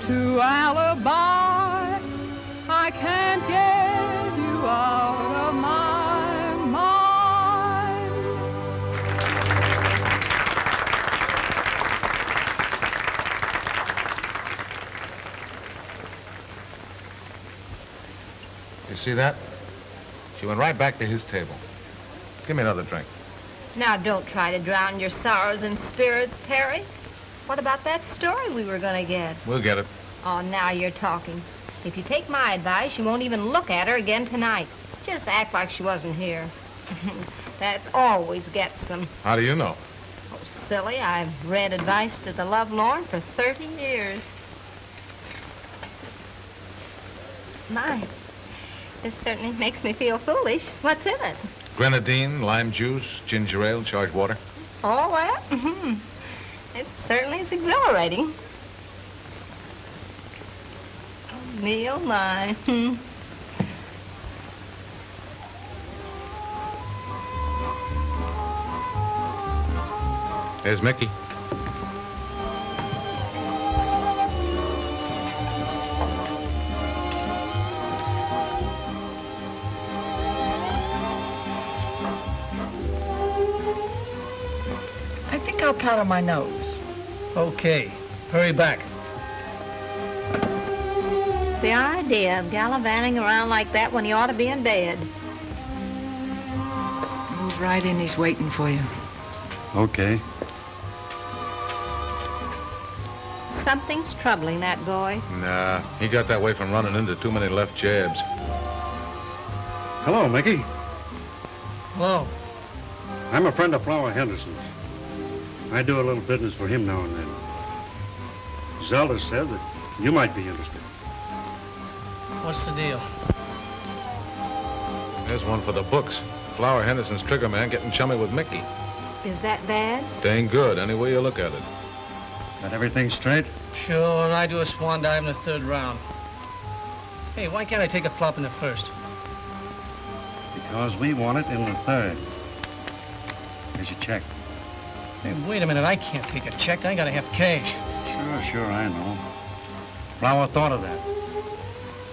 Speaker 18: to alibi. I can't get you out of my mind.
Speaker 5: You see that? She went right back to his table. Give me another drink.
Speaker 17: Now, don't try to drown your sorrows in spirits, Terry. What about that story we were going to get?
Speaker 5: We'll get it.
Speaker 17: Oh, now you're talking. If you take my advice, you won't even look at her again tonight. Just act like she wasn't here. That always gets them.
Speaker 5: How do you know?
Speaker 17: Oh, silly. I've read Advice to the Lovelorn for 30 years. My, this certainly makes me feel foolish. What's in it?
Speaker 5: Grenadine, lime juice, ginger ale, charged water.
Speaker 17: All that? Mm-hmm. It certainly is exhilarating. Oh, me, oh, my.
Speaker 5: There's Mickey.
Speaker 16: I'll powder my nose.
Speaker 10: Okay. Hurry back.
Speaker 17: The idea of gallivanting around like that when you ought to be in bed.
Speaker 16: Move right in. He's waiting for you.
Speaker 15: Okay.
Speaker 17: Something's troubling that boy.
Speaker 5: Nah, he got that way from running into too many left jabs.
Speaker 15: Hello, Mickey.
Speaker 10: Hello.
Speaker 15: I'm a friend of Flower Henderson's. I do a little business for him now and then. Zelda said that you might be interested.
Speaker 10: What's the deal?
Speaker 5: There's one for the books. Flower Henderson's trigger man getting chummy with Mickey.
Speaker 17: Is that bad?
Speaker 5: Dang good, any way you look at it.
Speaker 15: Got everything straight?
Speaker 10: Sure, and I do a swan dive in the 3rd round. Hey, why can't I take a flop in the 1st?
Speaker 15: Because we want it in the 3rd. Here's your check.
Speaker 10: Hey, wait a minute, I can't take a check. I gotta have cash.
Speaker 15: Sure, I know. Flower thought of that.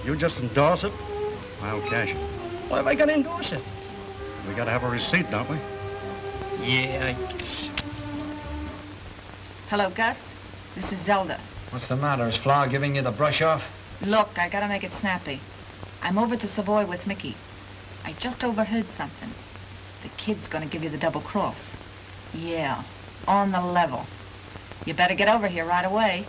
Speaker 15: You just endorse it, I'll cash it.
Speaker 10: Why have I gotta endorse it?
Speaker 15: We gotta have a receipt, don't we?
Speaker 10: Yeah, I guess.
Speaker 16: Hello, Gus. This is Zelda.
Speaker 13: What's the matter? Is Flower giving you the brush off?
Speaker 16: Look, I gotta make it snappy. I'm over at the Savoy with Mickey. I just overheard something. The kid's gonna give you the double cross. Yeah, on the level. You better get over here right away.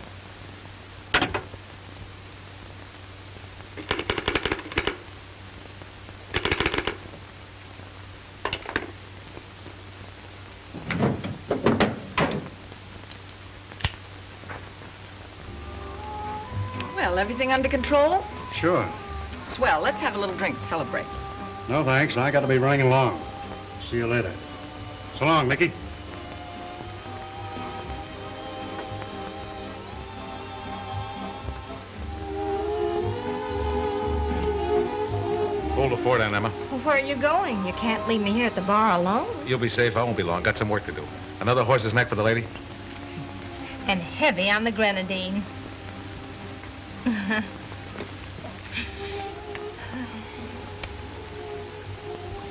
Speaker 16: Well, everything under control?
Speaker 15: Sure.
Speaker 16: Swell. Let's have a little drink to celebrate.
Speaker 15: No, thanks. I gotta be running along. See you later. So long, Mickey.
Speaker 5: Hold the fort, Aunt Emma.
Speaker 17: Well, where are you going? You can't leave me here at the bar alone.
Speaker 5: You'll be safe. I won't be long. Got some work to do. Another horse's neck for the lady?
Speaker 17: And heavy on the grenadine.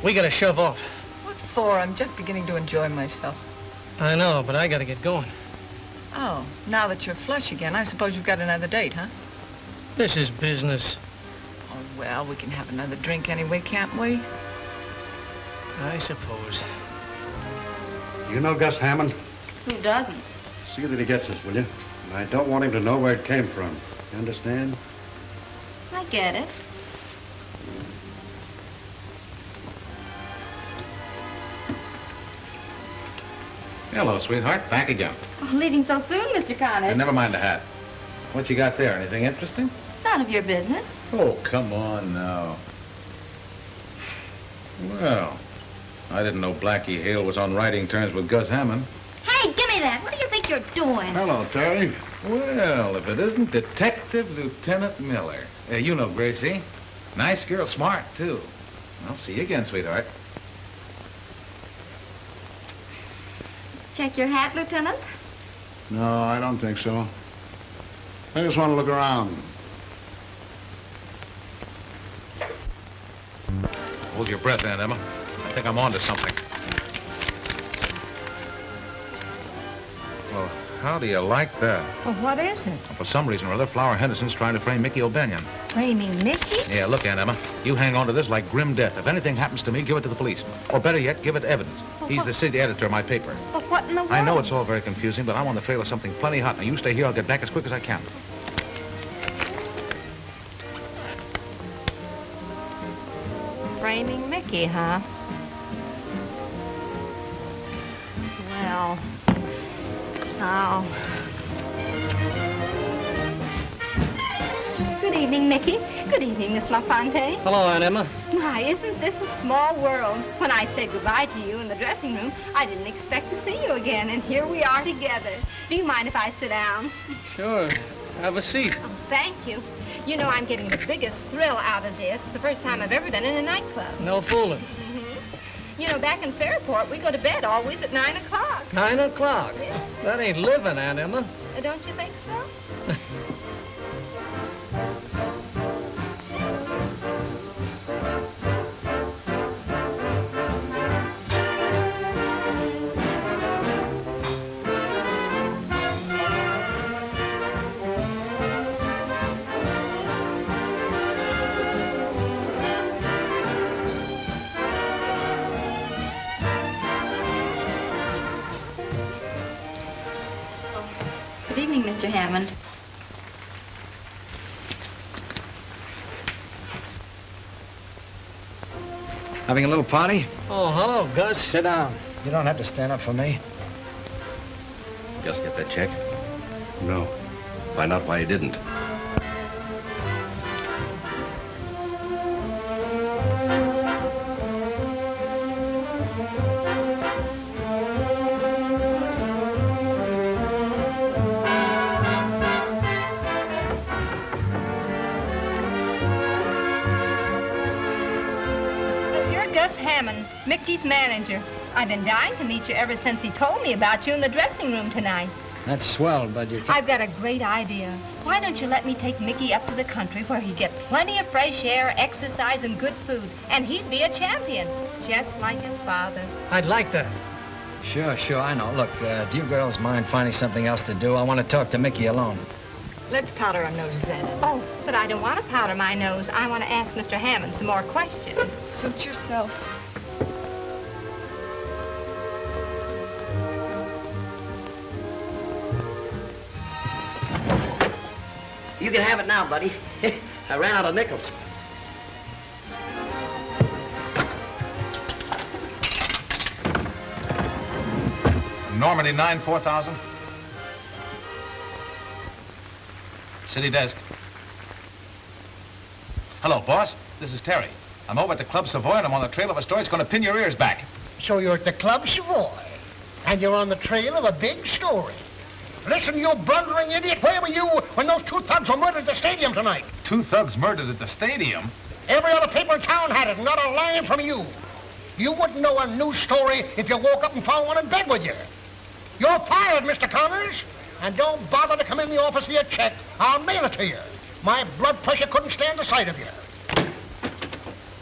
Speaker 10: We gotta shove off.
Speaker 16: What for? I'm just beginning to enjoy myself.
Speaker 10: I know, but I gotta get going.
Speaker 16: Oh, now that you're flush again, I suppose you've got another date, huh?
Speaker 10: This is business.
Speaker 16: Oh, well, we can have another drink anyway, can't we?
Speaker 10: I suppose.
Speaker 15: You know Gus Hammond?
Speaker 8: Who doesn't?
Speaker 15: See that he gets us, will you? And I don't want him to know where it came from. You understand?
Speaker 8: I get it.
Speaker 5: Hello, sweetheart. Back again.
Speaker 8: Oh, leaving so soon, Mr. Connors.
Speaker 5: Never mind the hat. What you got there? Anything interesting?
Speaker 8: None of your business.
Speaker 5: Oh, come on now. Well, I didn't know Blackie Hale was on writing terms with Gus Hammond.
Speaker 8: Hey, give me that. What do you think you're doing?
Speaker 5: Hello, Terry. Well, if it isn't Detective Lieutenant Miller. You know Gracie. Nice girl, smart, too. I'll see you again, sweetheart.
Speaker 8: Check your hat, Lieutenant?
Speaker 7: No, I don't think so. I just want to look around.
Speaker 5: Hold your breath, Aunt Emma. I think I'm on to something. Well, how do you like that?
Speaker 17: Well, what is it?
Speaker 5: For some reason or other, Flower Henderson's trying to frame Mickey O'Banion.
Speaker 17: Framing Mickey?
Speaker 5: Yeah, look, Aunt Emma, you hang on to this like grim death. If anything happens to me, give it to the police. Or better yet, give it evidence. He's the city editor of my paper.
Speaker 17: But what in the world?
Speaker 5: I know it's all very confusing, but I'm on the trail of something plenty hot. Now, you stay here. I'll get back as quick as I can.
Speaker 17: Framing Mickey, huh? Well, oh.
Speaker 8: Good evening, Mickey. Good evening, Miss LaFontaine.
Speaker 10: Hello, Aunt Emma.
Speaker 8: My, isn't this a small world? When I said goodbye to you in the dressing room, I didn't expect to see you again, and here we are together. Do you mind if I sit down?
Speaker 10: Sure. Have a seat.
Speaker 8: Oh, thank you. You know, I'm getting the biggest thrill out of this. The first time I've ever been in a nightclub.
Speaker 10: No fooling.
Speaker 8: You know, back in Fairport, we go to bed always at 9 o'clock.
Speaker 10: 9 o'clock?
Speaker 8: Yeah.
Speaker 10: That ain't living, Aunt Emma.
Speaker 8: Don't you think so? evening, Mr. Hammond.
Speaker 13: Having a little party?
Speaker 10: Oh, hello, Gus.
Speaker 13: Sit down. You don't have to stand up for me.
Speaker 12: Just get that check.
Speaker 15: No.
Speaker 12: Find out why you didn't.
Speaker 17: Mickey's manager. I've been dying to meet you ever since he told me about you in the dressing room tonight.
Speaker 13: That's swell, but you...
Speaker 17: I've got a great idea. Why don't you let me take Mickey up to the country where he'd get plenty of fresh air, exercise, and good food, and he'd be a champion, just like his father.
Speaker 10: I'd like that.
Speaker 13: Sure, I know. Look, do you girls mind finding something else to do? I want to talk to Mickey alone.
Speaker 16: Let's powder our noses, Anna.
Speaker 17: Oh, but I don't want to powder my nose. I want to ask Mr. Hammond some more questions.
Speaker 16: Suit yourself.
Speaker 10: You can have it now, buddy. I ran out of nickels.
Speaker 5: Normandy 9, 4,000. City desk. Hello, boss. This is Terry. I'm over at the Club Savoy, and I'm on the trail of a story that's going to pin your ears back.
Speaker 7: So you're at the Club Savoy, and you're on the trail of a big story. Listen, you blundering idiot, where were you when those two thugs were murdered at the stadium tonight?
Speaker 5: Two thugs murdered at the stadium?
Speaker 7: Every other paper in town had it, not a line from you. You wouldn't know a news story if you woke up and found one in bed with you. You're fired, Mr. Connors. And don't bother to come in the office for your check. I'll mail it to you. My blood pressure couldn't stand the sight of you.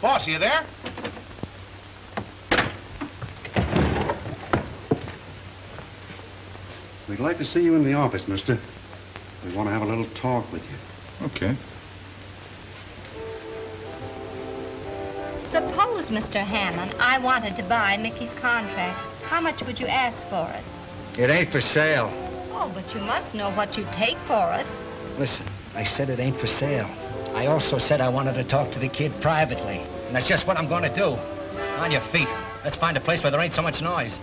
Speaker 5: Boss, are you there?
Speaker 15: We'd like to see you in the office, mister. We want to have a little talk with you.
Speaker 5: Okay.
Speaker 17: Suppose, Mr. Hammond, I wanted to buy Mickey's contract. How much would you ask for it?
Speaker 13: It ain't for sale.
Speaker 17: Oh, but you must know what you'd take for it.
Speaker 13: Listen, I said it ain't for sale. I also said I wanted to talk to the kid privately. And that's just what I'm going to do. On your feet. Let's find a place where there ain't so much noise.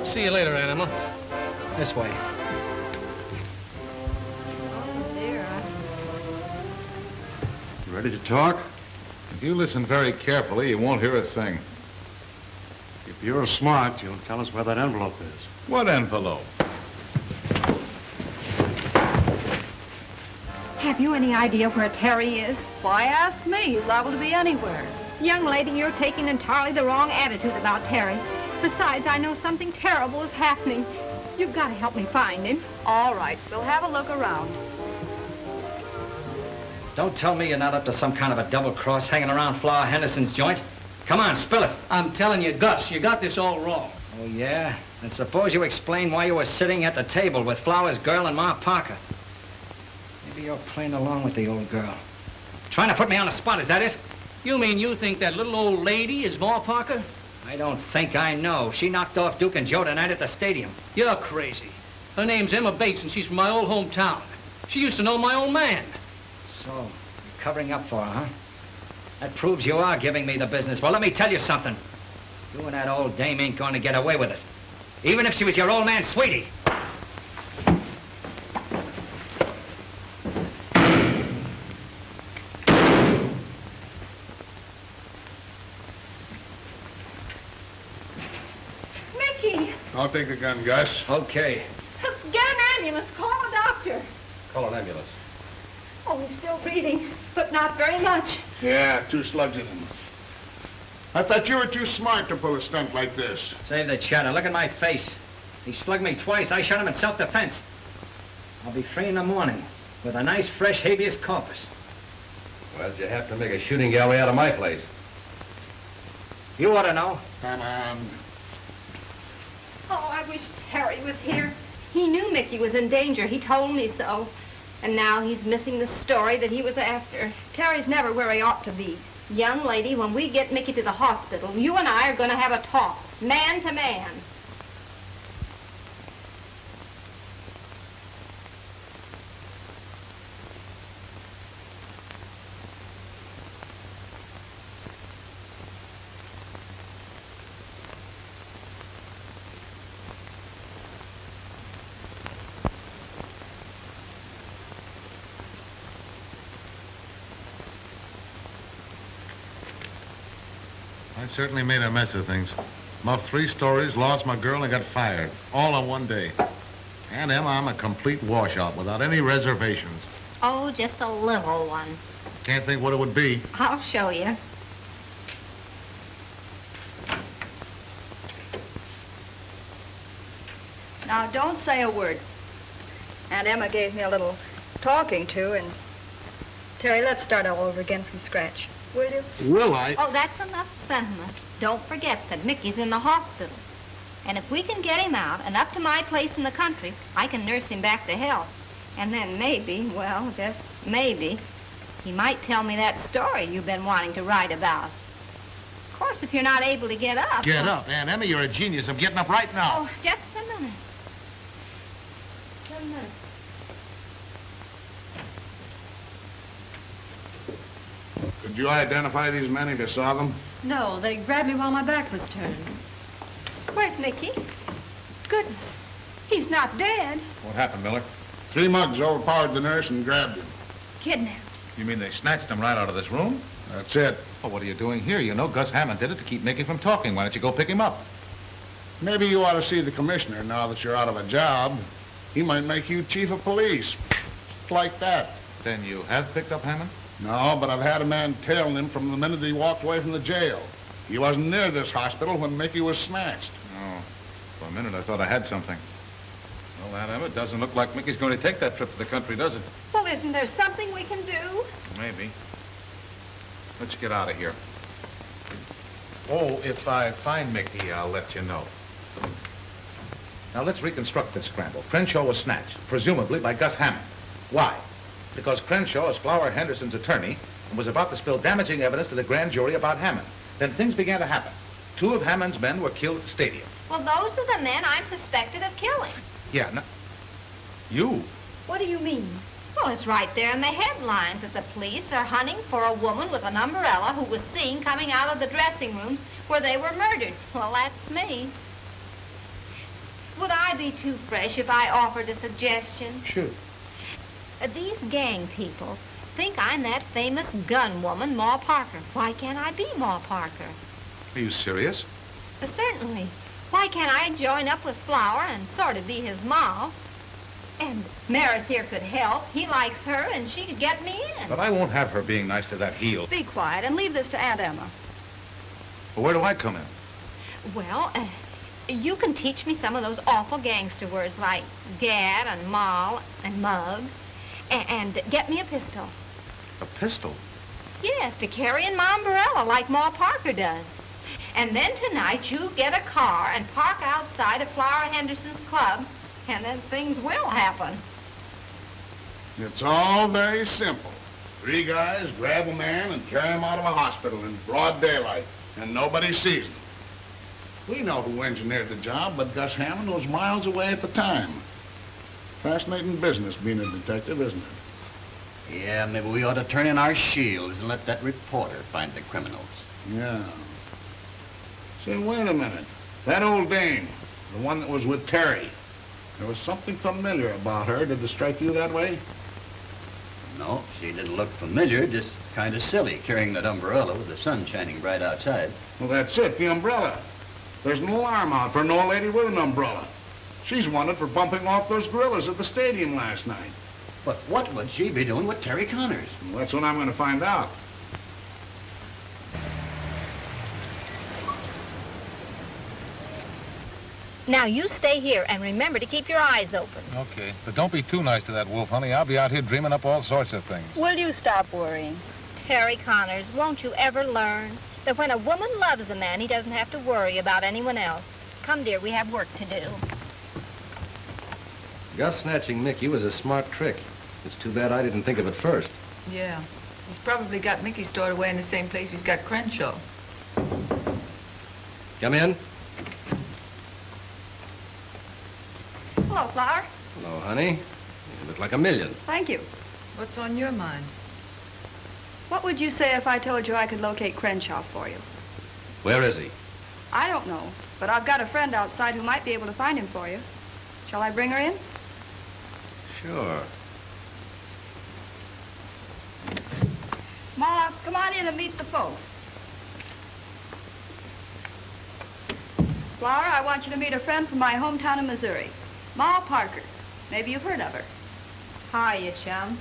Speaker 10: See you later, Animal.
Speaker 13: This way.
Speaker 17: Oh, dear.
Speaker 15: You ready to talk?
Speaker 5: If you listen very carefully, you won't hear a thing.
Speaker 15: If you're smart, you'll tell us where that envelope is.
Speaker 5: What envelope?
Speaker 17: Have you any idea where Terry is?
Speaker 6: Why ask me? He's liable to be anywhere.
Speaker 17: Young lady, you're taking entirely the wrong attitude about Terry. Besides, I know something terrible is happening. You've got to help me find him.
Speaker 6: All right, we'll have a look around.
Speaker 13: Don't tell me you're not up to some kind of a double cross hanging around Flower Henderson's joint. Come on, spill it.
Speaker 10: I'm telling you, Gus, you got this all wrong.
Speaker 13: Oh, yeah? And suppose you explain why you were sitting at the table with Flower's girl and Ma Parker. Maybe you're playing along with the old girl. Trying to put me on the spot, is that it?
Speaker 10: You mean you think that little old lady is Ma Parker?
Speaker 13: I don't think I know. She knocked off Duke and Joe tonight at the stadium.
Speaker 10: You're crazy. Her name's Emma Bates, and she's from my old hometown. She used to know my old man.
Speaker 13: So, you're covering up for her, huh? That proves you are giving me the business. Well, let me tell you something. You and that old dame ain't going to get away with it. Even if she was your old man's sweetie.
Speaker 17: Mickey!
Speaker 5: I'll take the gun, Gus.
Speaker 13: Okay.
Speaker 17: Get an ambulance. Call a doctor.
Speaker 12: Call an ambulance.
Speaker 17: Oh, he's still breathing, but not very much.
Speaker 5: Yeah, 2 slugs in him. I thought you were too smart to pull a stunt like this.
Speaker 13: Save the chatter. Look at my face. He slugged me twice. I shot him in self-defense. I'll be free in the morning with a nice, fresh habeas corpus.
Speaker 12: Well, you have to make a shooting gallery out of my place.
Speaker 13: You ought to know.
Speaker 5: Come on.
Speaker 17: Oh, I wish Terry was here. He knew Mickey was in danger. He told me so. And now he's missing the story that he was after. Terry's never where he ought to be. Young lady, when we get Mickey to the hospital, you and I are going to have a talk, man to man.
Speaker 19: I certainly made a mess of things. Muffed 3 stories, lost my girl, and got fired. All on one day. And Emma, I'm a complete washout without any reservations.
Speaker 17: Oh, just a little one.
Speaker 19: Can't think what it would be.
Speaker 17: I'll show you.
Speaker 6: Now, don't say a word. Aunt Emma gave me a little talking to, and Terry, let's start all over again from scratch. Will you?
Speaker 19: Will I?
Speaker 17: Oh, that's enough sentiment. Don't forget that Mickey's in the hospital. And if we can get him out and up to my place in the country, I can nurse him back to health. And then maybe, well, just maybe, he might tell me that story you've been wanting to write about. Of course, if you're not able to get up...
Speaker 19: Get up, Aunt Emma, you're a genius. I'm getting up right now.
Speaker 17: Oh, just a minute. Just a minute.
Speaker 19: Could you identify these men if you saw them?
Speaker 6: No, they grabbed me while my back was turned.
Speaker 17: Where's Mickey?
Speaker 6: Goodness, he's not dead.
Speaker 5: What happened, Miller?
Speaker 19: 3 mugs overpowered the nurse and grabbed him.
Speaker 17: Kidnapped.
Speaker 5: You mean they snatched him right out of this room?
Speaker 19: That's it.
Speaker 5: Well, what are you doing here? You know Gus Hammond did it to keep Mickey from talking. Why don't you go pick him up?
Speaker 19: Maybe you ought to see the commissioner now that you're out of a job. He might make you chief of police. Just like that.
Speaker 5: Then you have picked up Hammond?
Speaker 19: No, but I've had a man tailing him from the minute he walked away from the jail. He wasn't near this hospital when Mickey was snatched.
Speaker 5: Oh, for a minute I thought I had something. Well, Aunt Emma, it doesn't look like Mickey's going to take that trip to the country, does it?
Speaker 6: Well, isn't there something we can do?
Speaker 5: Maybe. Let's get out of here. Oh, if I find Mickey, I'll let you know. Now, let's reconstruct this scramble. Crenshaw was snatched, presumably by Gus Hammond. Why? Because Crenshaw is Flower Henderson's attorney and was about to spill damaging evidence to the grand jury about Hammond. Then things began to happen. 2 of Hammond's men were killed at the stadium.
Speaker 17: Well, those are the men I'm suspected of killing.
Speaker 5: Yeah, no, you?
Speaker 6: What do you mean?
Speaker 17: Well, it's right there in the headlines that the police are hunting for a woman with an umbrella who was seen coming out of the dressing rooms where they were murdered. Well, that's me. Would I be too fresh if I offered a suggestion?
Speaker 5: Shoot.
Speaker 17: These gang people think I'm that famous gun woman, Ma Parker. Why can't I be Ma Parker?
Speaker 5: Are you serious?
Speaker 17: Certainly. Why can't I join up with Flower and sort of be his ma? And Maris here could help. He likes her, and she could get me in.
Speaker 5: But I won't have her being nice to that heel.
Speaker 6: Be quiet and leave this to Aunt Emma.
Speaker 5: Well, where do I come in?
Speaker 17: Well, you can teach me some of those awful gangster words like gad and moll and mug. And get me a pistol.
Speaker 5: A pistol?
Speaker 17: Yes, to carry in my umbrella like Ma Parker does. And then tonight you get a car and park outside of Flower Henderson's club, and then things will happen.
Speaker 19: It's all very simple. 3 guys grab a man and carry him out of a hospital in broad daylight, and nobody sees them. We know who engineered the job, but Gus Hammond was miles away at the time. Fascinating business being a detective, isn't it?
Speaker 3: Yeah, maybe we ought to turn in our shields and let that reporter find the criminals.
Speaker 19: Yeah. Say, wait a minute. That old dame, the one that was with Terry, there was something familiar about her. Did it strike you that way?
Speaker 3: No, she didn't look familiar, just kind of silly, carrying that umbrella with the sun shining bright outside.
Speaker 19: Well, that's it, the umbrella. There's an alarm out for an old lady with an umbrella. She's wanted for bumping off those gorillas at the stadium last night.
Speaker 3: But what would she be doing with Terry Connors?
Speaker 19: Well, that's what I'm going to find out.
Speaker 17: Now, you stay here and remember to keep your eyes open.
Speaker 5: Okay, but don't be too nice to that wolf, honey. I'll be out here dreaming up all sorts of things.
Speaker 6: Will you stop worrying?
Speaker 17: Terry Connors, won't you ever learn that when a woman loves a man, he doesn't have to worry about anyone else? Come, dear, we have work to do.
Speaker 12: Gus snatching Mickey was a smart trick. It's too bad I didn't think of it first.
Speaker 16: Yeah. He's probably got Mickey stored away in the same place he's got Crenshaw.
Speaker 12: Come in.
Speaker 6: Hello, Flower.
Speaker 12: Hello, honey. You look like a million.
Speaker 6: Thank you.
Speaker 16: What's on your mind?
Speaker 6: What would you say if I told you I could locate Crenshaw for you?
Speaker 12: Where is he?
Speaker 6: I don't know, but I've got a friend outside who might be able to find him for you. Shall I bring her in?
Speaker 12: Sure.
Speaker 6: Ma, come on in and meet the folks. Flower, I want you to meet a friend from my hometown in Missouri, Ma Parker. Maybe you've heard of her.
Speaker 17: Hiya, chum.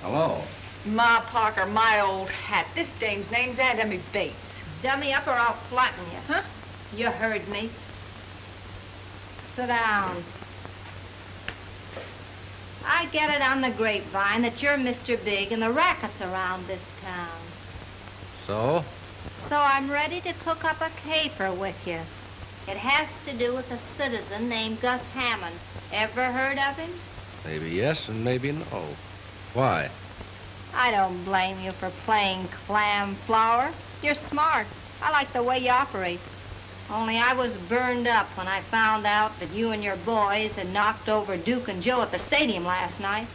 Speaker 12: Hello.
Speaker 16: Ma Parker, my old hat. This dame's name's Aunt Emmy Bates.
Speaker 17: Dummy up or I'll flatten you.
Speaker 16: Huh?
Speaker 17: You heard me. Sit down. I get it on the grapevine that you're Mr. Big and the racket's around this town.
Speaker 12: So?
Speaker 17: So I'm ready to cook up a caper with you. It has to do with a citizen named Gus Hammond. Ever heard of him?
Speaker 12: Maybe yes and maybe no. Why?
Speaker 17: I don't blame you for playing clam, Flower. You're smart. I like the way you operate. Only I was burned up when I found out that you and your boys had knocked over Duke and Joe at the stadium last night.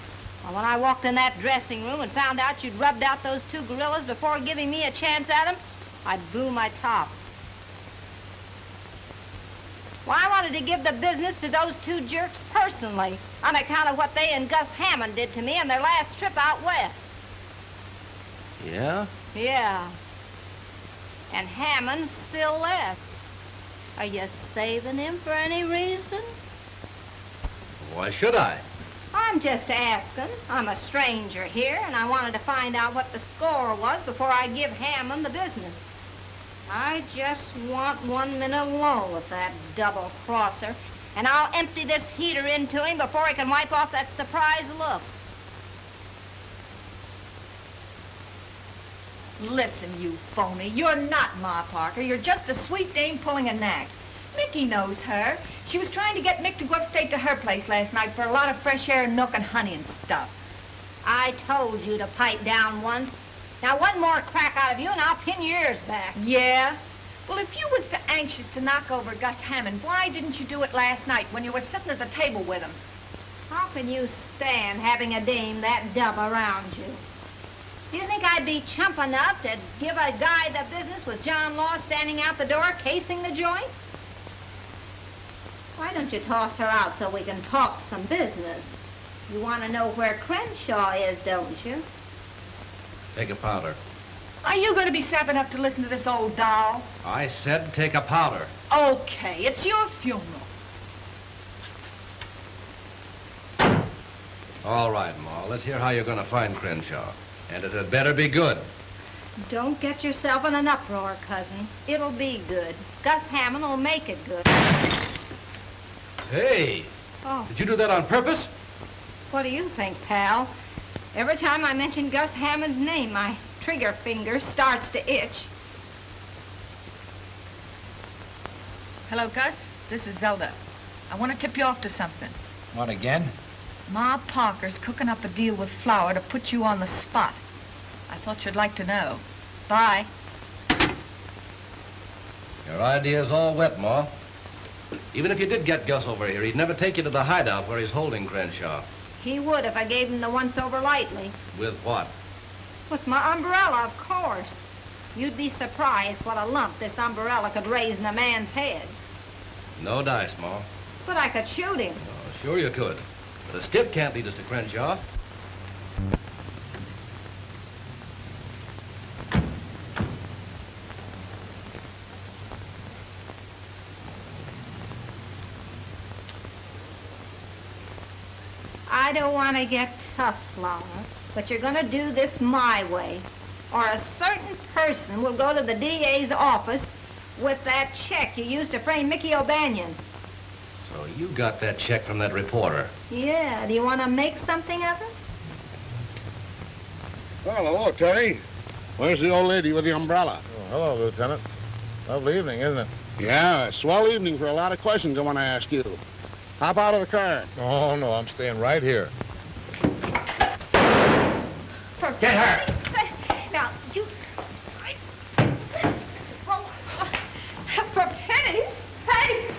Speaker 17: Well, when I walked in that dressing room and found out you'd rubbed out those two gorillas before giving me a chance at them, I blew my top. Well, I wanted to give the business to those two jerks personally on account of what they and Gus Hammond did to me on their last trip out west.
Speaker 12: Yeah?
Speaker 17: Yeah. And Hammond's still left. Are you saving him for any reason?
Speaker 12: Why should I?
Speaker 17: I'm just asking. I'm a stranger here, and I wanted to find out what the score was before I give Hammond the business. I just want 1 minute alone with that double-crosser, and I'll empty this heater into him before he can wipe off that surprised look.
Speaker 16: Listen, you phony. You're not Ma Parker. You're just a sweet dame pulling a knack. Mickey knows her. She was trying to get Mick to go upstate to her place last night for a lot of fresh air, nook, and honey and stuff.
Speaker 17: I told you to pipe down once. Now, one more crack out of you, and I'll pin your ears back.
Speaker 16: Yeah? Well, if you was so anxious to knock over Gus Hammond, why didn't you do it last night when you were sitting at the table with him?
Speaker 17: How can you stand having a dame that dumb around you? Do you think I'd be chump enough to give a guy the business with John Law standing out the door casing the joint? Why don't you toss her out so we can talk some business? You want to know where Crenshaw is, don't you?
Speaker 12: Take a powder.
Speaker 16: Are you going to be sap enough to listen to this old doll?
Speaker 12: I said take a powder.
Speaker 16: Okay, it's your funeral.
Speaker 12: All right, Ma. Let's hear how you're going to find Crenshaw. And it had better be good.
Speaker 17: Don't get yourself in an uproar, cousin. It'll be good. Gus Hammond will make it good.
Speaker 12: Hey!
Speaker 17: Oh.
Speaker 12: Did you do that on purpose?
Speaker 17: What do you think, pal? Every time I mention Gus Hammond's name, my trigger finger starts to itch.
Speaker 16: Hello, Gus. This is Zelda. I want to tip you off to something.
Speaker 13: What, again?
Speaker 16: Ma Parker's cooking up a deal with Flower to put you on the spot. I thought you'd like to know. Bye.
Speaker 12: Your idea's all wet, Ma. Even if you did get Gus over here, he'd never take you to the hideout where he's holding Crenshaw.
Speaker 17: He would if I gave him the once-over lightly.
Speaker 12: With what?
Speaker 17: With my umbrella, of course. You'd be surprised what a lump this umbrella could raise in a man's head.
Speaker 12: No dice, Ma.
Speaker 17: But I could shoot him.
Speaker 12: Oh, sure you could. But a stiff can't lead us to Crenshaw.
Speaker 17: I don't want to get tough, Flower, but you're going to do this my way, or a certain person will go to the DA's office with that check you used to frame Mickey O'Banion.
Speaker 12: So you got that check from that reporter.
Speaker 17: Yeah, do you want to make something of it?
Speaker 19: Well, hello, Terry. Where's the old lady with the umbrella?
Speaker 5: Oh, hello, Lieutenant. Lovely evening, isn't it?
Speaker 19: Yeah, a swell evening for a lot of questions I want to ask you. Hop out of the car.
Speaker 5: Oh, no, I'm staying right here.
Speaker 16: Get her!
Speaker 17: Now, you... For pity's sake!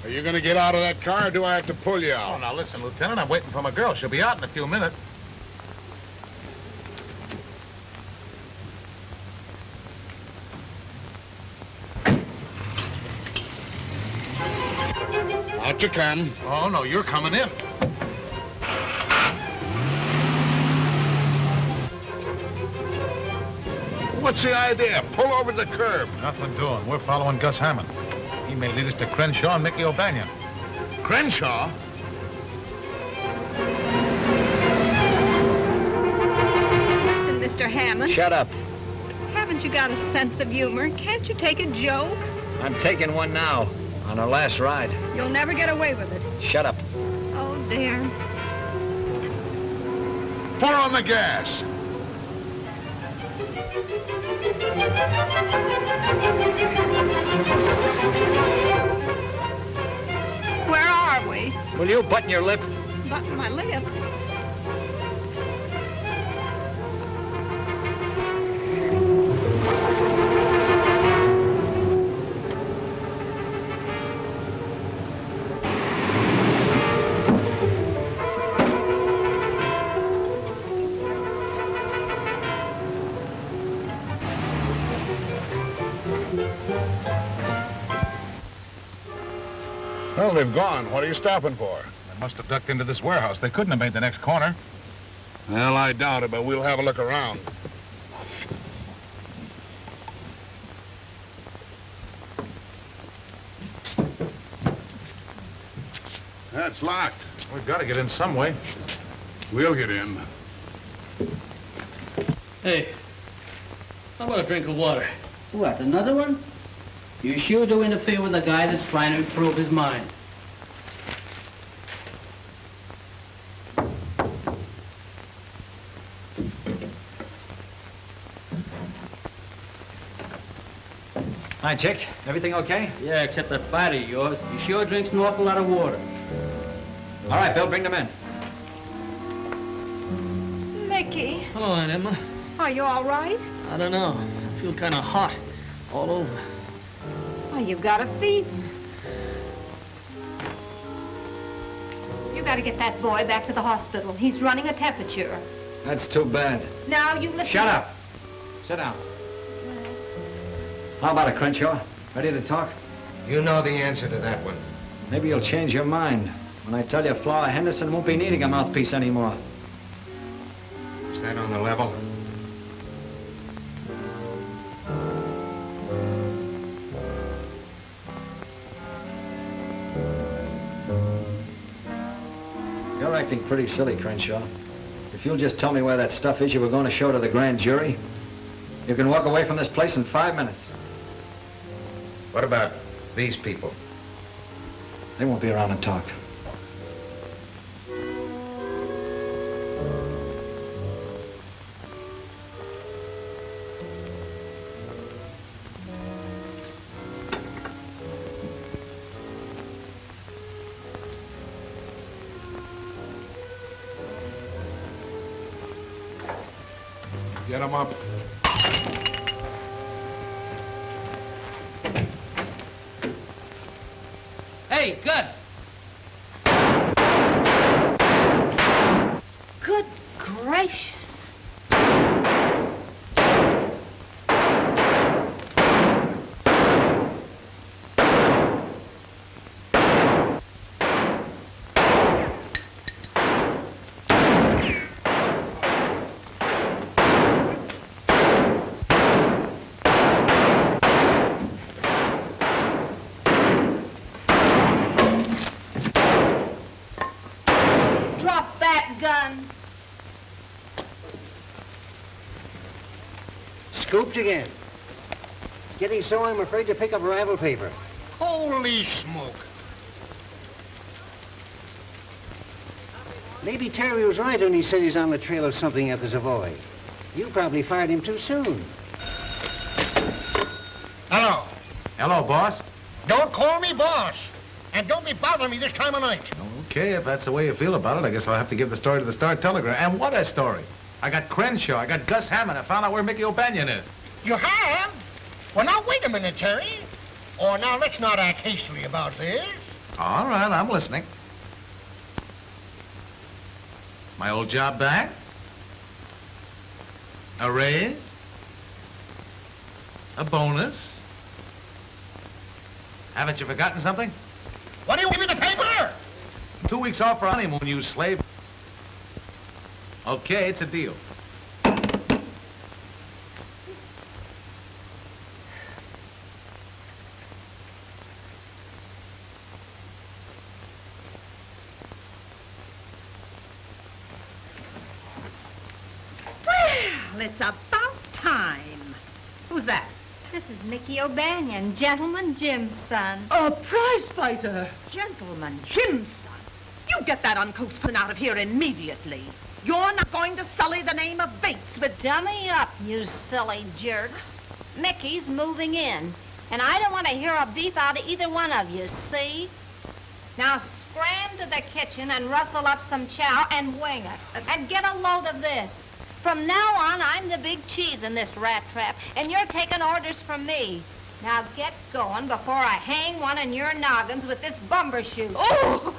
Speaker 19: Are you going to get out of that car, or do I have to pull you out?
Speaker 5: Oh, now listen, Lieutenant, I'm waiting for my girl. She'll be out in a few minutes.
Speaker 19: Out you come.
Speaker 5: Oh, no, you're coming in.
Speaker 19: What's the idea? Pull over the curb.
Speaker 5: Nothing doing. We're following Gus Hammond. He may lead us to Crenshaw and Mickey O'Banion.
Speaker 19: Crenshaw?
Speaker 2: Listen, Mr. Hammond.
Speaker 13: Shut up.
Speaker 2: Haven't you got a sense of humor? Can't you take a joke?
Speaker 13: I'm taking one now, on our last ride.
Speaker 6: You'll never get away with it.
Speaker 13: Shut up.
Speaker 2: Oh, dear.
Speaker 19: Pour on the gas.
Speaker 2: Where are we?
Speaker 13: Will you button your lip?
Speaker 2: Button my lip.
Speaker 19: Well, they've gone. What are you stopping for?
Speaker 5: They must have ducked into this warehouse. They couldn't have made the next corner.
Speaker 19: Well, I doubt it, but we'll have a look around. That's locked.
Speaker 5: We've got to get in some way.
Speaker 19: We'll get in.
Speaker 10: Hey, how about a drink of water? What, another one? You sure do interfere with a guy that's trying to improve his mind.
Speaker 13: Hi, Chick. Everything okay?
Speaker 10: Yeah, except that fighter of yours. He sure drinks an awful lot of water.
Speaker 13: All right, Bill, bring them in.
Speaker 2: Mickey.
Speaker 10: Hello, Aunt Emma.
Speaker 6: Are you all right?
Speaker 10: I don't know. I feel kind of hot all over.
Speaker 6: Well, you've got a fever. You got to get that boy back to the hospital. He's running a temperature.
Speaker 13: That's too bad.
Speaker 6: Now, you listen.
Speaker 13: Shut up. Sit down. How about it, Crenshaw? Ready to talk?
Speaker 9: You know the answer to that one.
Speaker 13: Maybe you'll change your mind when I tell you Flower Henderson won't be needing a mouthpiece anymore.
Speaker 9: Is that on the level?
Speaker 13: You're acting pretty silly, Crenshaw. If you'll just tell me where that stuff is you were going to show to the grand jury, you can walk away from this place in 5 minutes.
Speaker 9: What about these people?
Speaker 13: They won't be around to talk.
Speaker 19: Get them up.
Speaker 10: Hey, Gus!
Speaker 1: Good gracious. Drop that gun.
Speaker 20: Scooped again. It's getting so I'm afraid to pick up ravel paper.
Speaker 7: Holy smoke.
Speaker 20: Maybe Terry was right when he said he's on the trail of something at the Savoy. You probably fired him too soon.
Speaker 7: Hello.
Speaker 5: Hello, boss.
Speaker 7: Don't call me boss. And don't be bothering me this time of night.
Speaker 5: Okay, if that's the way you feel about it, I guess I'll have to give the story to the Star-Telegram. And what a story. I got Crenshaw, I got Gus Hammond, I found out where Mickey O'Banion is.
Speaker 7: You have? Well, now, wait a minute, Terry. Oh, now, let's not act hastily about this.
Speaker 5: All right, I'm listening. My old job back? A raise? A bonus? Haven't you forgotten something?
Speaker 7: What do you give me the paper?
Speaker 5: 2 weeks off for honeymoon, you slave. Okay, it's a deal.
Speaker 1: Well, it's about time. Who's that?
Speaker 17: This is Mickey O'Banion, Gentleman Jim's son.
Speaker 1: A prize fighter. Gentleman Jim's son. You get that uncouth pun out of here immediately. You're not going to sully the name of Bates with...
Speaker 17: Dummy up, you silly jerks. Mickey's moving in, and I don't want to hear a beef out of either one of you, see? Now scram to the kitchen and rustle up some chow and wing it. And get a load of this. From now on, I'm the big cheese in this rat trap, and you're taking orders from me. Now get going before I hang one of your noggins with this bumbershoot.
Speaker 1: Oh!